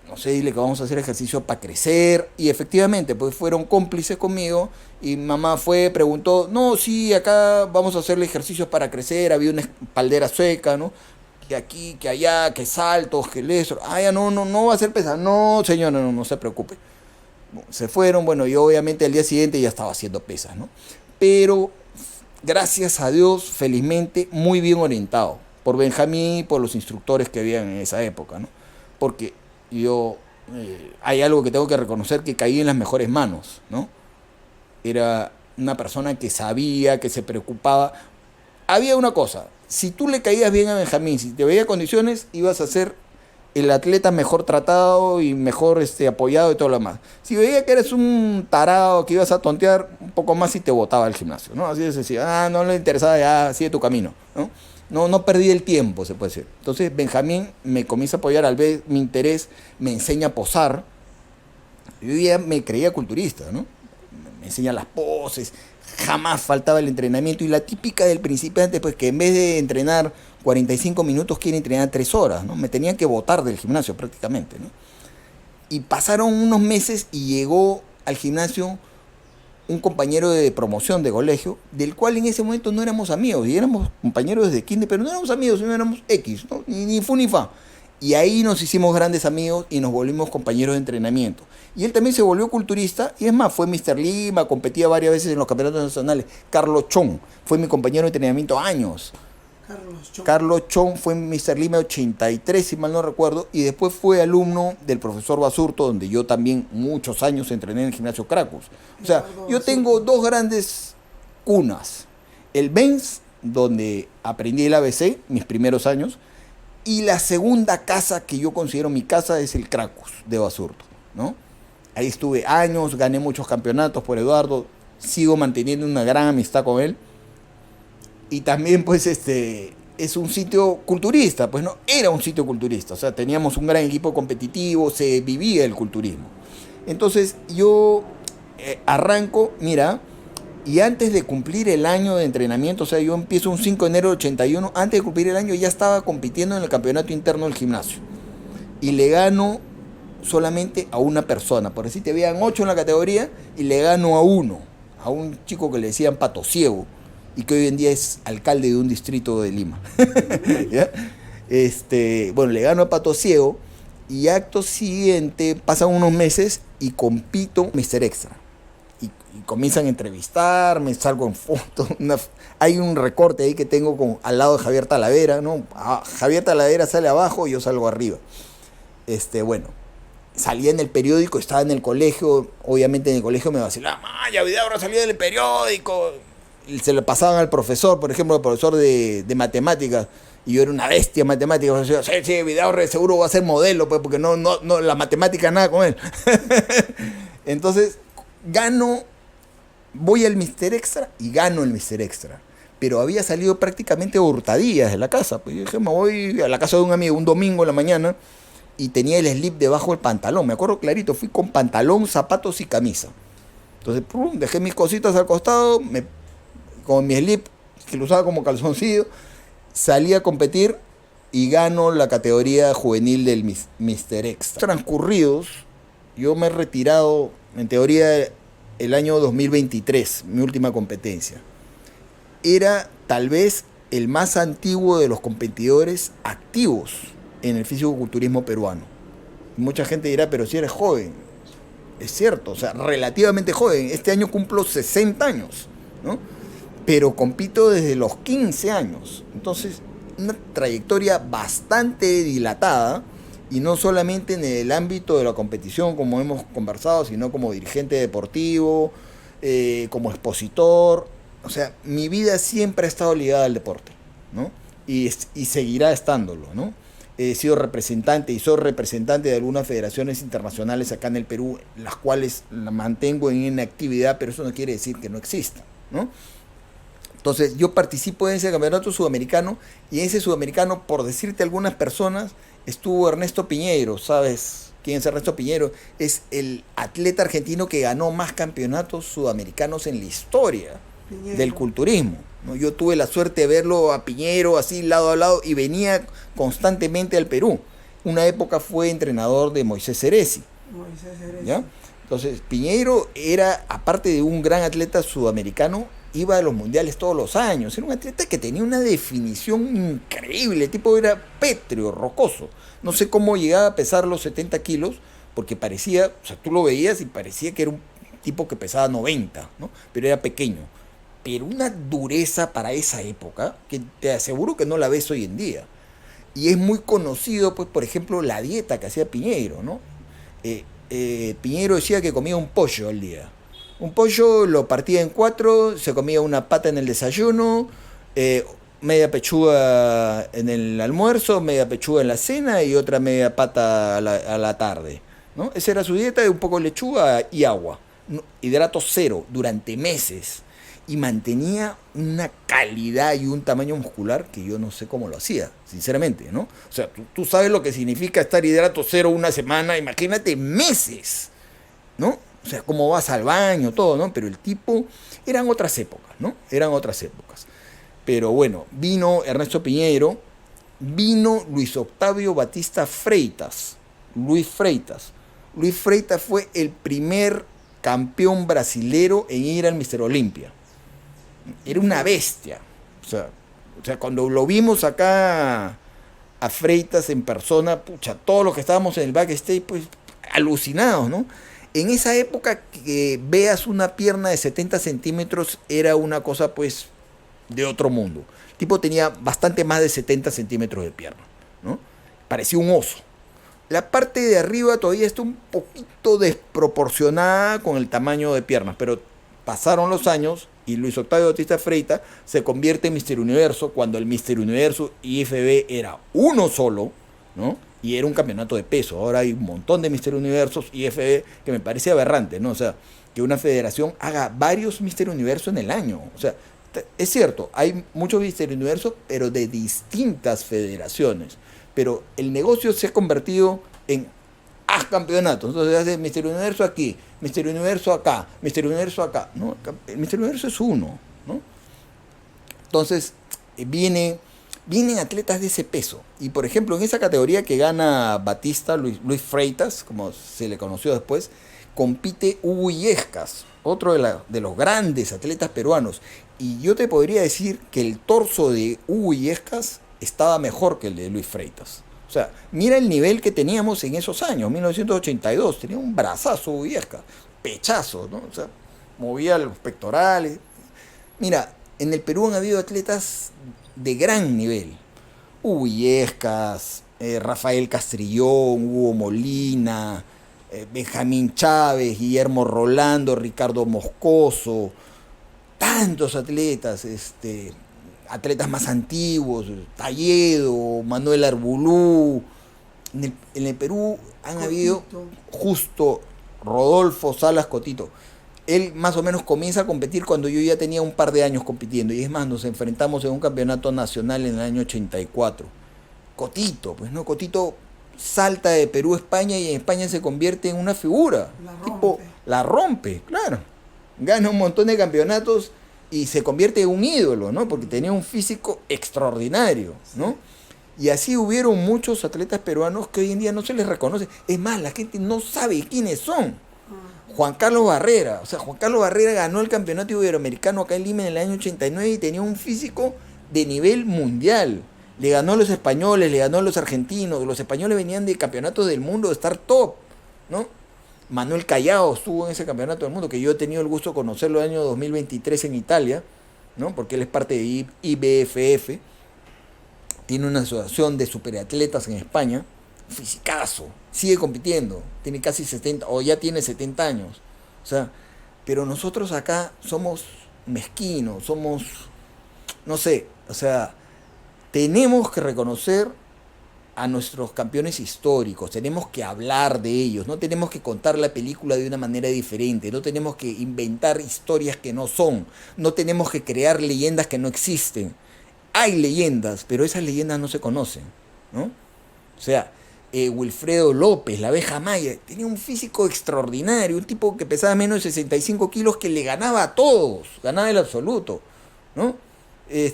No sé, dile que vamos a hacer ejercicio para crecer. Y efectivamente, pues fueron cómplices conmigo. Y mamá preguntó, no, sí, acá vamos a hacerle ejercicios para crecer. Había una espaldera sueca, ¿no? Que aquí, que allá, que saltos, que eso. Ya no va a hacer pesas. No, señora, no se preocupe. Se fueron, bueno, yo obviamente al día siguiente ya estaba haciendo pesas, ¿no? Pero, gracias a Dios, felizmente, muy bien orientado. Por Benjamín y por los instructores que habían en esa época, ¿no? Porque yo, hay algo que tengo que reconocer, que caí en las mejores manos, ¿no? Era una persona que sabía, que se preocupaba. había una cosa, si tú le caías bien a Benjamín, si te veía condiciones, ibas a ser el atleta mejor tratado y mejor apoyado y todo lo demás. Si veía que eres un tarado, que ibas a tontear un poco más y te botaba al gimnasio, ¿no? Así de sencillo. No le interesaba, ya sigue tu camino, ¿no? No perdí el tiempo, se puede decir. Entonces Benjamín me comienza a apoyar, al ver mi interés, me enseña a posar. Yo ya me creía culturista, ¿no? Me enseña las poses, jamás faltaba el entrenamiento. Y la típica del principiante, pues que en vez de entrenar 45 minutos quiere entrenar 3 horas, ¿no? Me tenían que botar del gimnasio prácticamente, ¿no? Y pasaron unos meses y llegó al gimnasio un compañero de promoción de colegio, del cual en ese momento no éramos amigos, y éramos compañeros desde kinder, pero no éramos amigos, sino éramos X, ¿no? Ni fu ni fa. Y ahí nos hicimos grandes amigos y nos volvimos compañeros de entrenamiento. Y él también se volvió culturista, y es más, fue Mr. Lima, competía varias veces en los campeonatos nacionales. Carlos Chong fue mi compañero de entrenamiento años. Carlos Chong fue Mr. Lima 83, si mal no recuerdo, y después fue alumno del profesor Basurto, donde yo también muchos años entrené en el gimnasio Cracus. O sea, yo tengo 2 grandes cunas. El Benz, donde aprendí el ABC, mis primeros años, y la segunda casa que yo considero mi casa es el Cracus de Basurto, ¿no? Ahí estuve años, gané muchos campeonatos por Eduardo, sigo manteniendo una gran amistad con él. Y también, pues, es un sitio culturista, pues no, era un sitio culturista, o sea, teníamos un gran equipo competitivo, se vivía el culturismo. Entonces, yo arranco, mira, y antes de cumplir el año de entrenamiento, o sea, yo empiezo un 5 de enero de 81, antes de cumplir el año ya estaba compitiendo en el campeonato interno del gimnasio. Y le gano solamente a una persona, por decir, te vean 8 en la categoría, y le gano a uno, a un chico que le decían Pato Ciego, y que hoy en día es alcalde de un distrito de Lima. ¿Ya? Bueno, le gano a Pato Ciego y acto siguiente pasan unos meses y compito Mr. Extra. Y comienzan a entrevistarme, salgo en fotos. Hay un recorte ahí que tengo al lado de Javier Talavera, ¿no? Javier Talavera sale abajo y yo salgo arriba. Bueno, salía en el periódico, estaba en el colegio, obviamente en el colegio me vacilaba, ya Vidaurre salió del periódico. Y se le pasaban al profesor, por ejemplo, al profesor de matemáticas, y yo era una bestia en matemáticas. Yo decía, sí, Vidaurre seguro va a ser modelo, pues, porque no, la matemática nada con él. Entonces, voy al Mr. Extra y gano el Mr. Extra. Pero había salido prácticamente hurtadillas de la casa. Pues yo dije, me voy a la casa de un amigo un domingo en la mañana, y tenía el slip debajo del pantalón. Me acuerdo clarito, fui con pantalón, zapatos y camisa. Entonces, dejé mis cositas al costado, con mi slip, que lo usaba como calzoncillo, salí a competir y gano la categoría juvenil del Mr. Extra. Transcurridos, yo me he retirado, en teoría, el año 2023, mi última competencia. Era tal vez el más antiguo de los competidores activos en el fisicoculturismo peruano. Mucha gente dirá, pero si eres joven. Es cierto, o sea, relativamente joven. Este año cumplo 60 años, ¿no? Pero compito desde los 15 años. Entonces, una trayectoria bastante dilatada, y no solamente en el ámbito de la competición, como hemos conversado, sino como dirigente deportivo, como expositor. O sea, mi vida siempre ha estado ligada al deporte, ¿no? Y seguirá estándolo, ¿no? He sido representante y soy representante de algunas federaciones internacionales acá en el Perú, las cuales la mantengo en inactividad, pero eso no quiere decir que no existan, ¿no? Entonces, yo participo en ese campeonato sudamericano, y en ese sudamericano, por decirte algunas personas, estuvo Ernesto Piñeiro. ¿Sabes quién es Ernesto Piñeiro? Es el atleta argentino que ganó más campeonatos sudamericanos en la historia del culturismo, ¿no? Yo tuve la suerte de verlo a Piñeiro así lado a lado, y venía constantemente al Perú. Una época fue entrenador de Moisés Ceresi. ¿Ya? Entonces, Piñeiro era, aparte de un gran atleta sudamericano, iba a los mundiales todos los años. Era un atleta que tenía una definición increíble. El tipo era pétreo, rocoso. No sé cómo llegaba a pesar los 70 kilos, porque parecía, o sea, tú lo veías y parecía que era un tipo que pesaba 90, ¿no? Pero era pequeño. Pero una dureza para esa época que te aseguro que no la ves hoy en día. Y es muy conocido, pues, por ejemplo, la dieta que hacía Piñeiro, ¿no? Piñeiro decía que comía un pollo al día. Un pollo lo partía en 4, se comía una pata en el desayuno, eh, media pechuga en el almuerzo, media pechuga en la cena y otra media pata a la tarde, ¿no? Esa era su dieta, de un poco de lechuga y agua. Hidrato cero durante meses. Y mantenía una calidad y un tamaño muscular que yo no sé cómo lo hacía, sinceramente, ¿no? O sea, tú sabes lo que significa estar hidrato cero una semana, imagínate meses, ¿no? O sea, cómo vas al baño, todo, ¿no? Pero el tipo, eran otras épocas, ¿no? Eran otras épocas. Pero bueno, vino Ernesto Piñeiro, vino Luis Octavio Batista Freitas, Luis Freitas. Luis Freitas fue el primer campeón brasilero en ir al Mister Olimpia. Era una bestia. O sea, cuando lo vimos acá a Freitas en persona, pucha, todos los que estábamos en el backstage, pues alucinados, ¿no? En esa época que veas una pierna de 70 centímetros era una cosa, pues, de otro mundo. El tipo tenía bastante más de 70 centímetros de pierna, ¿no? Parecía un oso. La parte de arriba todavía está un poquito desproporcionada con el tamaño de piernas, pero pasaron los años y Luis Octavio Bautista Freitas se convierte en Mister Universo cuando el Mister Universo y IFB era uno solo, ¿no? Y era un campeonato de peso. Ahora hay un montón de Mister Universos y IFB que me parece aberrante, ¿no? O sea, que una federación haga varios Mister Universo en el año. O sea, es cierto, hay muchos Mister Universo, pero de distintas federaciones. Pero el negocio se ha convertido en haz campeonatos. Entonces hace Mister Universo aquí, Mister Universo acá, Mister Universo acá. ¿No? El Mister Universo es uno, ¿no? Entonces, vienen atletas de ese peso. Y por ejemplo, en esa categoría que gana Batista, Luis Freitas, como se le conoció después, compite Hugo Illescas, otro de los grandes atletas peruanos. Y yo te podría decir que el torso de Hugo Illescas estaba mejor que el de Luis Freitas. O sea, mira el nivel que teníamos en esos años, 1982. Tenía un brazazo Hugo Illescas, pechazo, ¿no? O sea, movía los pectorales. Mira, en el Perú han habido atletas de gran nivel. Hugo Illescas, Rafael Castrillón, Hugo Molina, Benjamín Chávez, Guillermo Rolando, Ricardo Moscoso, tantos atletas, atletas más antiguos, Talledo, Manuel Arbulú. En el Perú han habido justo Rodolfo Salas Cotito. Él más o menos comienza a competir cuando yo ya tenía un par de años compitiendo. Y es más, nos enfrentamos en un campeonato nacional en el año 84. Cotito, pues no, Cotito salta de Perú a España y en España se convierte en una figura. La rompe, claro. Gana un montón de campeonatos y se convierte en un ídolo, ¿no? Porque tenía un físico extraordinario, ¿no? Y así hubieron muchos atletas peruanos que hoy en día no se les reconoce. Es más, la gente no sabe quiénes son. Juan Carlos Barrera, o sea, Juan Carlos Barrera ganó el campeonato iberoamericano acá en Lima en el año 89 y tenía un físico de nivel mundial. Le ganó a los españoles, le ganó a los argentinos. Los españoles venían de campeonatos del mundo, de estar top, ¿no? Manuel Callao estuvo en ese campeonato del mundo, que yo he tenido el gusto de conocerlo el año 2023 en Italia, ¿no? Porque él es parte de IBFF, tiene una asociación de superatletas en España, fisicazo, sigue compitiendo, tiene casi 70, o ya tiene 70 años, o sea, pero nosotros acá somos mezquinos, somos, no sé, o sea, tenemos que reconocer a nuestros campeones históricos, tenemos que hablar de ellos, no tenemos que contar la película de una manera diferente, no tenemos que inventar historias que no son, no tenemos que crear leyendas que no existen. Hay leyendas, pero esas leyendas no se conocen, ¿no? O sea, Wilfredo López, la abeja maya, tenía un físico extraordinario, un tipo que pesaba menos de 65 kilos que le ganaba a todos, ganaba el absoluto, ¿no?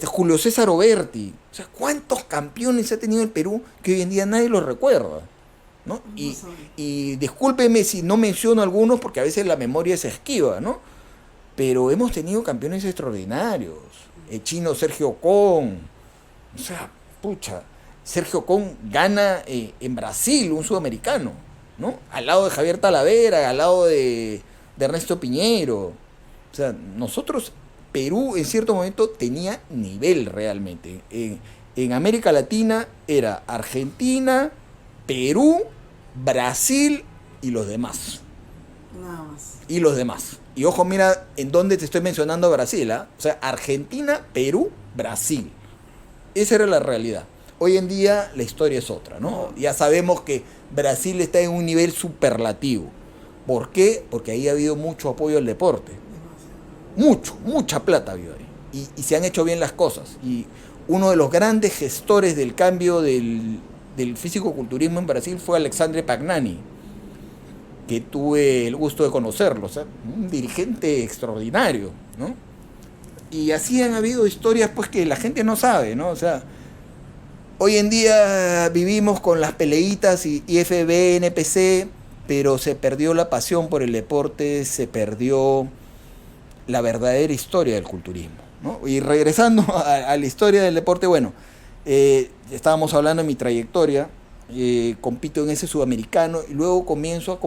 Julio César Oberti, o sea, ¿cuántos campeones ha tenido el Perú que hoy en día nadie los recuerda? ¿No? Y discúlpeme si no menciono algunos porque a veces la memoria se esquiva, ¿no? Pero hemos tenido campeones extraordinarios. El chino Sergio Con, o sea, pucha, Sergio Con gana en Brasil, un sudamericano, ¿no? Al lado de Javier Talavera, al lado de Ernesto Piñeiro. O sea, nosotros, Perú en cierto momento tenía nivel realmente. En América Latina era Argentina, Perú, Brasil y los demás. Nada más. Y los demás. Y ojo, mira en dónde te estoy mencionando Brasil, ¿eh? O sea, Argentina, Perú Brasil. Esa era la realidad. Hoy en día la historia es otra, ¿no? Ya sabemos que Brasil está en un nivel superlativo. ¿Por qué? Porque ahí ha habido mucho apoyo al deporte. Mucha plata ha habido ahí. Y se han hecho bien las cosas. Y uno de los grandes gestores del cambio del físico-culturismo en Brasil fue Alexandre Pagnani, que tuve el gusto de conocerlo, ¿sabes? Un dirigente extraordinario, ¿no? Y así han habido historias pues que la gente no sabe, ¿no? O sea, hoy en día vivimos con las peleitas y IFB, NPC, pero se perdió la pasión por el deporte, se perdió la verdadera historia del culturismo, ¿no? Y regresando a la historia del deporte, bueno, estábamos hablando de mi trayectoria, compito en ese sudamericano y luego comienzo a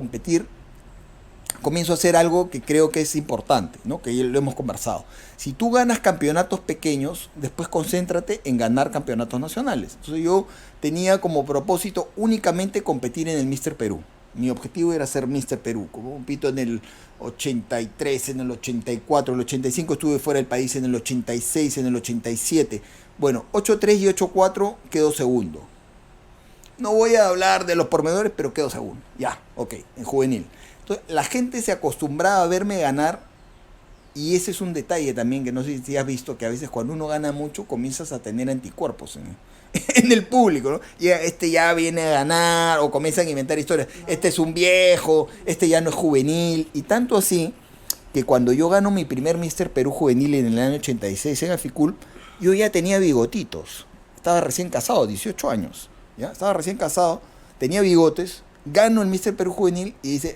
hacer algo que creo que es importante, ¿no? Que ya lo hemos conversado. Si tú ganas campeonatos pequeños, después concéntrate en ganar campeonatos nacionales. Entonces yo tenía como propósito únicamente competir en el Mister Perú. Mi objetivo era ser Mister Perú. Como compito en el 83, en el 84, en el 85 estuve fuera del país, en el 86, en el 87. Bueno, 8-3 y 8-4 quedó segundo. No voy a hablar de los pormenores, pero quedó segundo. Ya, ok, en juvenil. Entonces, la gente se acostumbraba a verme ganar, y ese es un detalle también que no sé si has visto, que a veces cuando uno gana mucho comienzas a tener anticuerpos en el público, ¿no? Y este ya viene a ganar, o comienzan a inventar historias, este es un viejo, este ya no es juvenil, y tanto así que cuando yo gano mi primer Mister Perú juvenil en el año 86 en Aficul, yo ya tenía bigotitos, estaba recién casado, 18 años, ¿ya? Estaba recién casado, tenía bigotes, gano el Mister Perú juvenil y dice,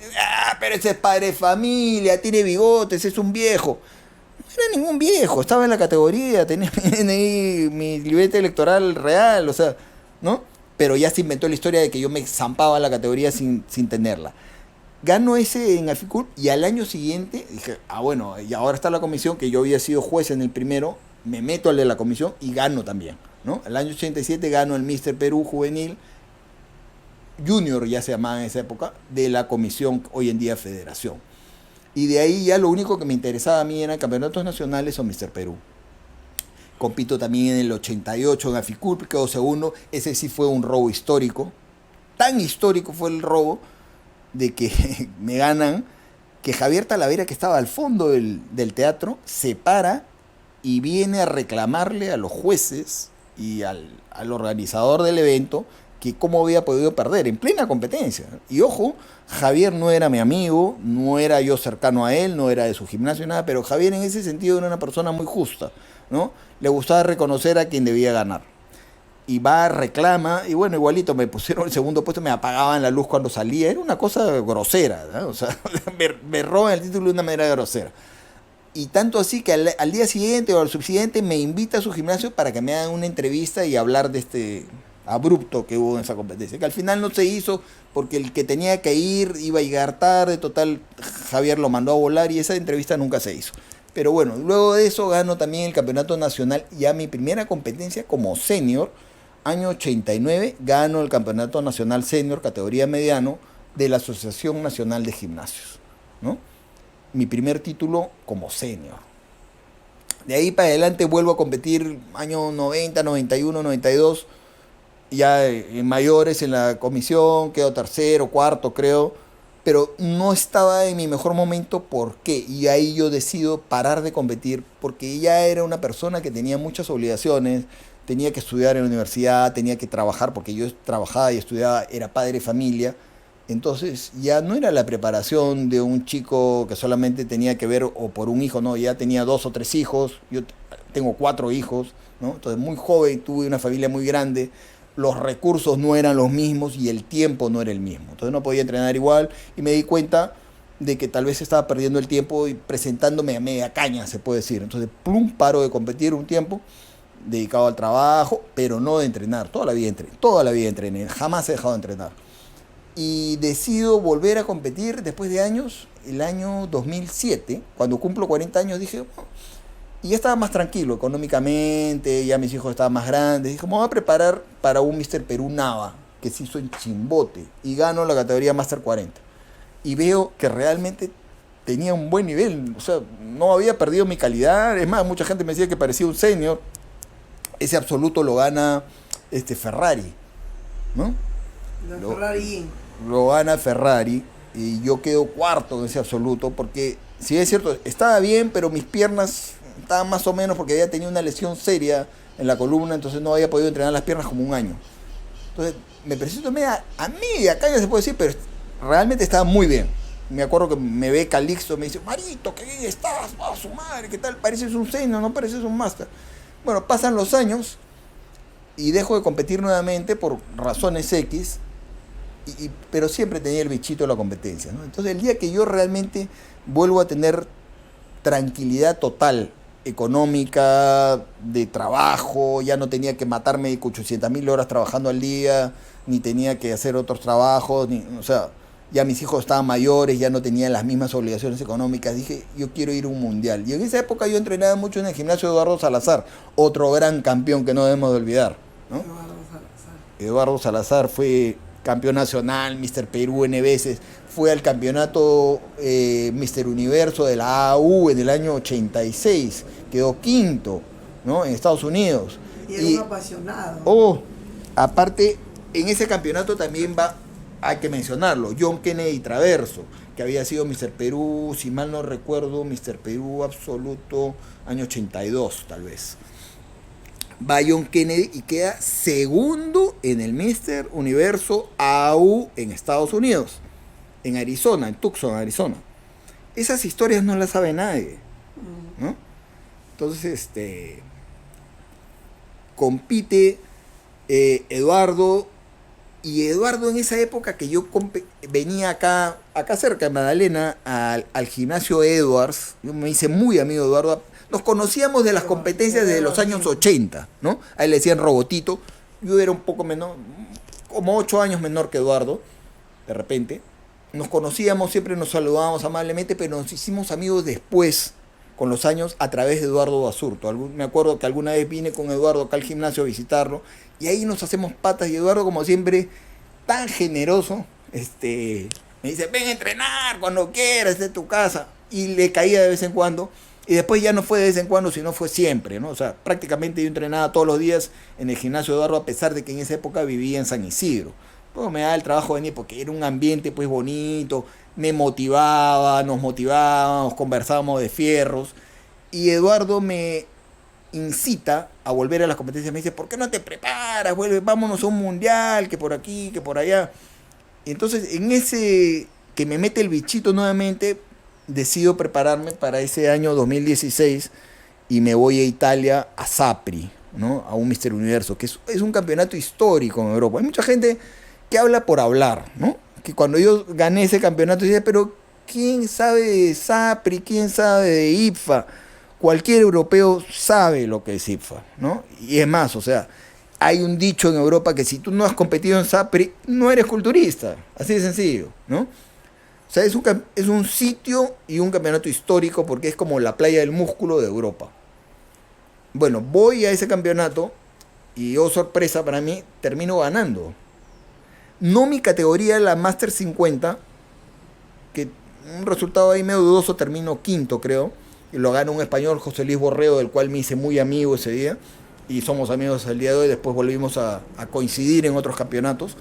pero ese es padre de familia, tiene bigotes, es un viejo. No era ningún viejo, estaba en la categoría, tenía ahí mi libreta electoral real, o sea, ¿no? Pero ya se inventó la historia de que yo me zampaba la categoría sin tenerla. Gano ese en Aficul y al año siguiente dije, bueno, y ahora está la comisión, que yo había sido juez en el primero, me meto al de la comisión y gano también, ¿no? El año 87 gano el Mister Perú juvenil, Junior ya se llamaba en esa época, de la comisión, hoy en día Federación. Y de ahí ya lo único que me interesaba a mí eran campeonatos nacionales o Mister Perú. Compito también en el 88 en Aficul, quedó segundo. Ese sí fue un robo histórico. Tan histórico fue el robo de que me ganan, que Javier Talavera, que estaba al fondo del teatro, se para y viene a reclamarle a los jueces y al organizador del evento que cómo había podido perder en plena competencia. Y ojo, Javier no era mi amigo, no era yo cercano a él, no era de su gimnasio, nada, pero Javier en ese sentido era una persona muy justa, ¿no? Le gustaba reconocer a quien debía ganar. Y va, reclama, y bueno, igualito me pusieron el segundo puesto, me apagaban la luz cuando salía, era una cosa grosera, ¿no? O sea, me roban el título de una manera grosera. Y tanto así que al día siguiente o al subsiguiente me invita a su gimnasio para que me hagan una entrevista y hablar de este abrupto que hubo en esa competencia, que al final no se hizo porque el que tenía que ir iba a llegar tarde, total, Javier lo mandó a volar y esa entrevista nunca se hizo. Pero bueno, luego de eso gano también el campeonato nacional, ya mi primera competencia como senior, año 89, gano el campeonato nacional senior, categoría mediano, de la Asociación Nacional de Gimnasios, ¿no? Mi primer título como senior. De ahí para adelante vuelvo a competir año 90, 91, 92, ya en mayores en la comisión, quedo tercero, cuarto creo, pero no estaba en mi mejor momento. ¿Por qué? Y ahí yo decido parar de competir porque ya era una persona que tenía muchas obligaciones, tenía que estudiar en la universidad, tenía que trabajar porque yo trabajaba y estudiaba, era padre de familia. Entonces ya no era la preparación de un chico que solamente tenía que ver o por un hijo, no, ya tenía 2 o 3 hijos, yo tengo 4 hijos, ¿no? Entonces muy joven, tuve una familia muy grande, los recursos no eran los mismos y el tiempo no era el mismo. Entonces no podía entrenar igual y me di cuenta de que tal vez estaba perdiendo el tiempo y presentándome a media caña, se puede decir. Entonces, plum, paro de competir un tiempo dedicado al trabajo, pero no de entrenar. Toda la vida entrené, jamás he dejado de entrenar. Y decido volver a competir después de años, el año 2007, cuando cumplo 40 años, dije, y ya estaba más tranquilo económicamente, ya mis hijos estaban más grandes, dije, me voy a preparar para un Mister Perú Nava, que se hizo en Chimbote, y gano la categoría Master 40. Y veo que realmente tenía un buen nivel, o sea, no había perdido mi calidad, es más, mucha gente me decía que parecía un senior, Ese absoluto lo gana Ferrari, ¿no? Ferrari. Lo gana Ferrari y yo quedo cuarto en ese absoluto porque, si es cierto, estaba bien, pero mis piernas estaban más o menos porque había tenido una lesión seria en la columna, entonces no había podido entrenar las piernas como un año. Entonces me presento a media caña, se puede decir, pero realmente estaba muy bien. Me acuerdo que me ve Calixto, me dice, Marito, qué bien estás, a su madre, qué tal, pareces un senior, no pareces un máster. Bueno, pasan los años y dejo de competir nuevamente por razones X, pero siempre tenía el bichito de la competencia, ¿no? Entonces el día que yo realmente vuelvo a tener tranquilidad total, económica, de trabajo, ya no tenía que matarme 800.000 horas trabajando al día, ni tenía que hacer otros trabajos, o sea, ya mis hijos estaban mayores, ya no tenían las mismas obligaciones económicas, dije, yo quiero ir a un mundial. Y en esa época yo entrenaba mucho en el gimnasio de Eduardo Salazar, otro gran campeón que no debemos de olvidar, ¿no? Eduardo Salazar fue campeón nacional, Mr. Perú N veces, fue al campeonato Mr. Universo de la AU en el año 86, quedó quinto, ¿no? En Estados Unidos. Y era un apasionado. Aparte, en ese campeonato también hay que mencionarlo, John Kennedy Traverso, que había sido Mr. Perú, si mal no recuerdo, Mr. Perú absoluto, año 82 tal vez. Va John Kennedy y queda segundo en el Mr. Universo AU en Estados Unidos, en Arizona, en Tucson, Arizona. Esas historias no las sabe nadie, ¿no? Entonces, compite Eduardo, y Eduardo en esa época que yo venía acá cerca de Magdalena, al gimnasio Edwards, yo me hice muy amigo de Eduardo. Nos conocíamos de las competencias de los años 80, ¿no? A él le decían Robotito. Yo era un poco menor, como 8 años menor que Eduardo, de repente. Nos conocíamos, siempre nos saludábamos amablemente, pero nos hicimos amigos después, con los años, a través de Eduardo Basurto. Me acuerdo que alguna vez vine con Eduardo acá al gimnasio a visitarlo, y ahí nos hacemos patas, y Eduardo, como siempre, tan generoso, me dice, ven a entrenar cuando quieras, de tu casa. Y le caía de vez en cuando. Y después ya no fue de vez en cuando, sino fue siempre, ¿no? O sea, prácticamente yo entrenaba todos los días en el gimnasio de Eduardo, a pesar de que en esa época vivía en San Isidro. Pues me daba el trabajo de venir porque era un ambiente pues bonito, me motivaba, nos motivábamos, conversábamos de fierros. Y Eduardo me incita a volver a las competencias, me dice, ¿por qué no te preparas? Vuelve, vámonos a un mundial, que por aquí, que por allá. Y entonces, en ese que me mete el bichito nuevamente, decido prepararme para ese año 2016 y me voy a Italia, a Sapri, ¿no? A un Mr. Universo, que es un campeonato histórico en Europa. Hay mucha gente que habla por hablar, ¿no? Que cuando yo gané ese campeonato dice, pero ¿quién sabe de Sapri? ¿Quién sabe de IPFA? Cualquier europeo sabe lo que es IPFA, ¿no? Y es más, o sea, hay un dicho en Europa que si tú no has competido en Sapri, no eres culturista, así de sencillo, ¿no? O sea, es un sitio y un campeonato histórico porque es como la playa del músculo de Europa. Bueno, voy a ese campeonato y, oh sorpresa para mí, termino ganando. No mi categoría, la Master 50, que un resultado ahí medio dudoso, termino quinto creo, y lo gana un español, José Luis Borreo, del cual me hice muy amigo ese día, y somos amigos al día de hoy, después volvimos a coincidir en otros campeonatos.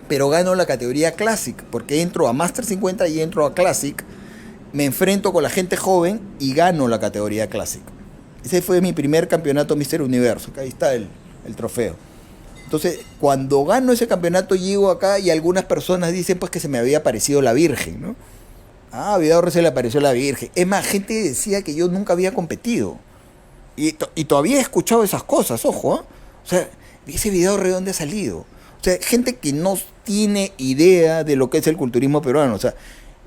Pero gano la categoría Classic, porque entro a Master 50 y entro a Classic, me enfrento con la gente joven y gano la categoría Classic. Ese fue mi primer campeonato Mr. Universo, que ahí está el trofeo. Entonces, cuando gano ese campeonato, llego acá y algunas personas dicen pues que se me había aparecido la Virgen, ¿no? Ah, a Vidal se le apareció la Virgen. Es más, gente decía que yo nunca había competido. Y todavía he escuchado esas cosas, ojo, ¿eh? O sea, ese video de dónde ha salido. O sea, gente que no tiene idea de lo que es el culturismo peruano. O sea,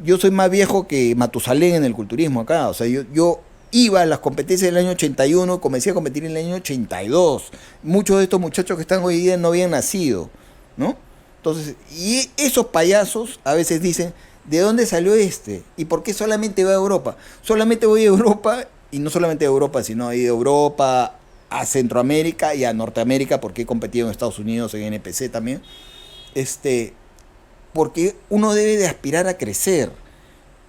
yo soy más viejo que Matusalén en el culturismo acá. O sea, yo iba a las competencias del año 81, comencé a competir en el año 82. Muchos de estos muchachos que están hoy día no habían nacido, ¿no? Entonces, y esos payasos a veces dicen, ¿de dónde salió este? ¿Y por qué solamente va a Europa? Solamente voy a Europa, y no solamente a Europa, sino a Europa, a Centroamérica y a Norteamérica, porque he competido en Estados Unidos, en NPC también. Porque uno debe de aspirar a crecer,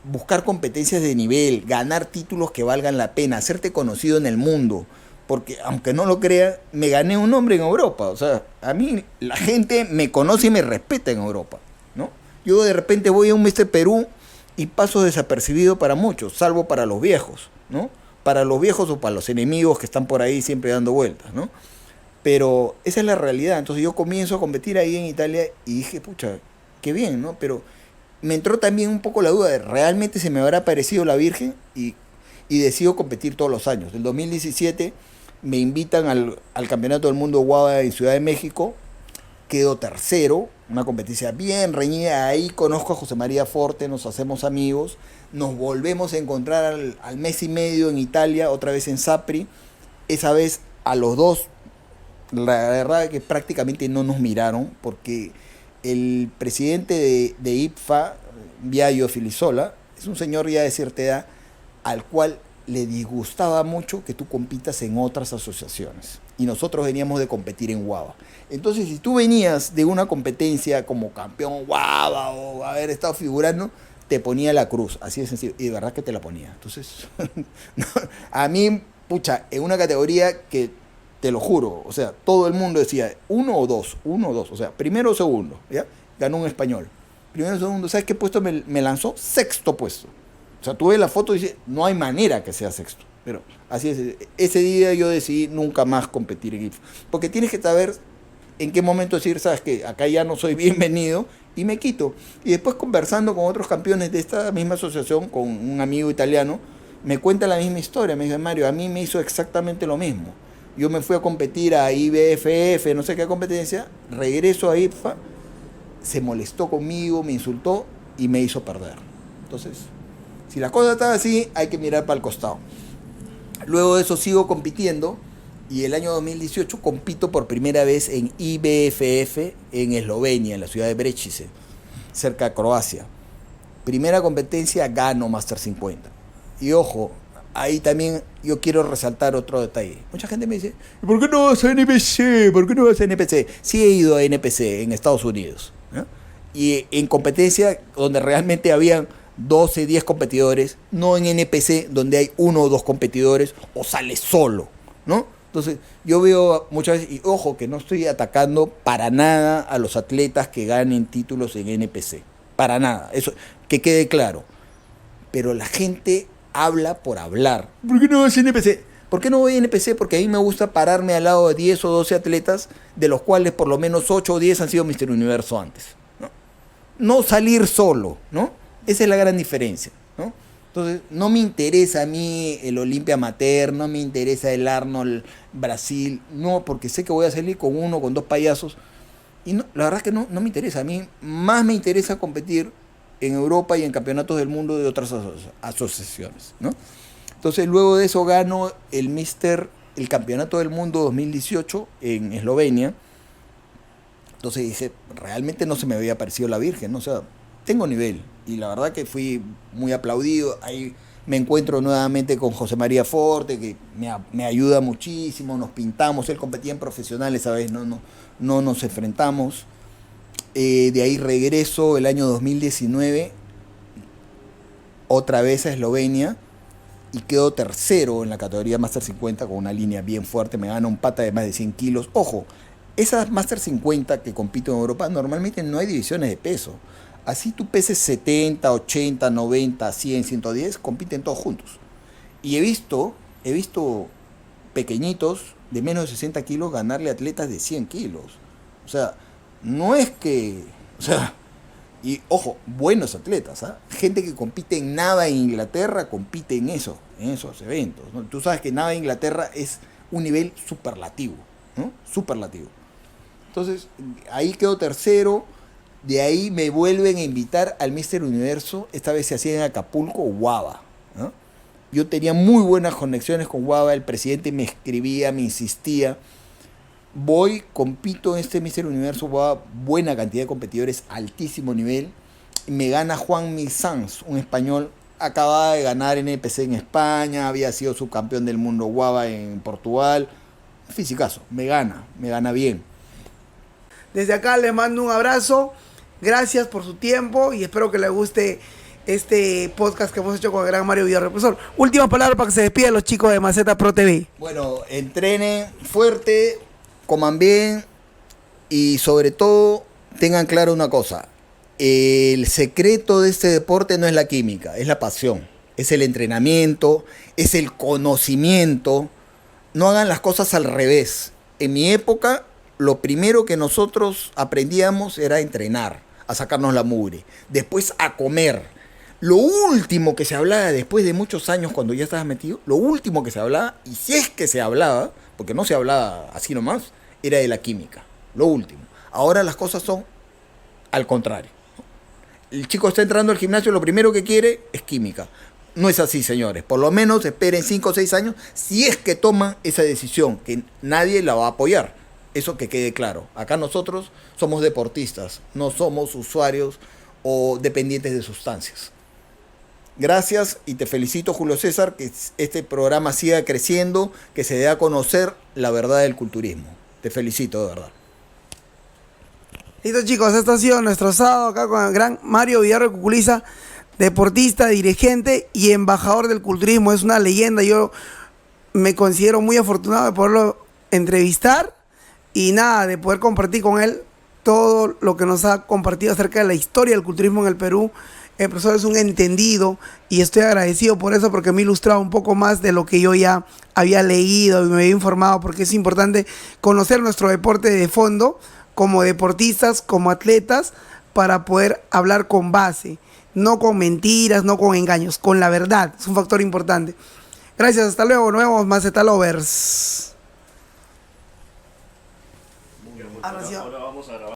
buscar competencias de nivel, ganar títulos que valgan la pena, hacerte conocido en el mundo, porque aunque no lo crea, me gané un nombre en Europa. O sea, a mí la gente me conoce y me respeta en Europa, ¿no? Yo de repente voy a un Mister Perú y paso desapercibido para muchos, salvo para los viejos, ¿no? Para los viejos o para los enemigos que están por ahí siempre dando vueltas, ¿no? Pero esa es la realidad. Entonces yo comienzo a competir ahí en Italia y dije, pucha, qué bien, ¿no? Pero me entró también un poco la duda de realmente se me habrá aparecido la Virgen y decido competir todos los años. En 2017 me invitan al Campeonato del Mundo Guava en Ciudad de México, quedo tercero, una competencia bien reñida, ahí conozco a José María Forte, nos hacemos amigos, nos volvemos a encontrar al mes y medio en Italia, otra vez en Sapri, esa vez a los dos, la verdad es que prácticamente no nos miraron, porque el presidente de IPFA, Biagio Filisola, es un señor ya de cierta edad, al cual le disgustaba mucho que tú compitas en otras asociaciones. Y nosotros veníamos de competir en Guava. Entonces, si tú venías de una competencia como campeón Guava o haber estado figurando, te ponía la cruz, así de sencillo. Y de verdad que te la ponía. Entonces, no, a mí, pucha, en una categoría que, te lo juro, o sea, todo el mundo decía uno o dos, o sea, primero o segundo, ¿ya? Ganó un español. Primero o segundo, ¿sabes qué puesto me lanzó? Sexto puesto. O sea, tú ves la foto y dices, no hay manera que sea sexto. Pero así es. Ese día yo decidí nunca más competir en IPFA. Porque tienes que saber en qué momento decir, sabes que acá ya no soy bienvenido y me quito. Y después conversando con otros campeones de esta misma asociación, con un amigo italiano, me cuenta la misma historia. Me dice, Mario, a mí me hizo exactamente lo mismo. Yo me fui a competir a IBFF, no sé qué competencia, regreso a IPFA, se molestó conmigo, me insultó y me hizo perder. Entonces, si la cosa está así, hay que mirar para el costado. Luego de eso sigo compitiendo y el año 2018 compito por primera vez en IBFF en Eslovenia, en la ciudad de Brečice, cerca de Croacia. Primera competencia, gano Master 50. Y ojo, ahí también yo quiero resaltar otro detalle. Mucha gente me dice, ¿por qué no vas a NPC? ¿Por qué no vas a NPC? Sí he ido a NPC en Estados Unidos, ¿no? Y en competencia donde realmente habían 12, 10 competidores, no en NPC donde hay uno o dos competidores o sale solo, ¿no? Entonces yo veo muchas veces, y ojo que no estoy atacando para nada a los atletas que ganen títulos en NPC, para nada, eso que quede claro, pero la gente habla por hablar. ¿Por qué no vas a NPC? ¿Por qué no voy a NPC? Porque a mí me gusta pararme al lado de 10 o 12 atletas, de los cuales por lo menos 8 o 10 han sido Mister Universo antes, ¿no? No salir solo, ¿no? Esa es la gran diferencia, ¿no? Entonces, no me interesa a mí el Olimpia Amateur, no me interesa el Arnold Brasil, no, porque sé que voy a salir con uno, con dos payasos, y no, la verdad es que no me interesa. A mí más me interesa competir en Europa y en campeonatos del mundo de otras asociaciones, ¿no? Entonces, luego de eso gano el Campeonato del Mundo 2018 en Eslovenia. Entonces dije, realmente no se me había aparecido la Virgen, ¿no? O sea, tengo nivel. Y la verdad que fui muy aplaudido. Ahí me encuentro nuevamente con José María Forte, que me ayuda muchísimo. Nos pintamos, él competía en profesionales, ¿sabes? No nos enfrentamos. De ahí regreso el año 2019, otra vez a Eslovenia, y quedo tercero en la categoría Master 50 con una línea bien fuerte. Me gana un pata de más de 100 kilos. Ojo, esas Master 50 que compito en Europa, normalmente no hay divisiones de peso. Así tú peses 70, 80, 90, 100, 110, compiten todos juntos. Y he visto pequeñitos de menos de 60 kilos ganarle a atletas de 100 kilos. O sea, no es que... O sea, y ojo, buenos atletas, ¿eh? Gente que compite en nada en Inglaterra, compite en esos eventos, ¿no? Tú sabes que nada en Inglaterra es un nivel superlativo, ¿no? Superlativo. Entonces, ahí quedo tercero. De ahí me vuelven a invitar al Mister Universo, esta vez se hacía en Acapulco, Guava, ¿no? Yo tenía muy buenas conexiones con Guava, el presidente me escribía, me insistía. Voy, compito en este Mister Universo Guava, buena cantidad de competidores, altísimo nivel. Y me gana Juan Sanz, un español, acababa de ganar en NPC en España, había sido subcampeón del mundo Guava en Portugal. Fisicazo, me gana bien. Desde acá les mando un abrazo. Gracias por su tiempo y espero que les guste este podcast que hemos hecho con el gran Mario Villarreal. Profesor, últimas palabras para que se despidan los chicos de Maceta Pro TV. Bueno, entrenen fuerte, coman bien y sobre todo tengan claro una cosa. El secreto de este deporte no es la química, es la pasión, es el entrenamiento, es el conocimiento. No hagan las cosas al revés. En mi época, lo primero que nosotros aprendíamos era a entrenar, a sacarnos la mugre, después a comer. Lo último que se hablaba después de muchos años, cuando ya estabas metido, lo último que se hablaba, y si es que se hablaba, porque no se hablaba así nomás, era de la química. Lo último. Ahora las cosas son al contrario. El chico está entrando al gimnasio, lo primero que quiere es química. No es así, señores. Por lo menos esperen 5 o 6 años, si es que toman esa decisión, que nadie la va a apoyar. Eso que quede claro. Acá nosotros somos deportistas, no somos usuarios o dependientes de sustancias. Gracias y te felicito, Julio César, que este programa siga creciendo, que se dé a conocer la verdad del culturismo. Te felicito, de verdad. Listo, chicos, esto ha sido nuestro sábado acá con el gran Mario Villarreal Cuculiza, deportista, dirigente y embajador del culturismo. Es una leyenda. Yo me considero muy afortunado de poderlo entrevistar y nada, de poder compartir con él todo lo que nos ha compartido acerca de la historia del culturismo en el Perú. El profesor es un entendido y estoy agradecido por eso, porque me ha ilustrado un poco más de lo que yo ya había leído y me había informado, porque es importante conocer nuestro deporte de fondo como deportistas, como atletas, para poder hablar con base, no con mentiras, no con engaños, con la verdad. Es un factor importante. Gracias, hasta luego, nos vemos, Maceta Lovers. Ahora vamos a grabar.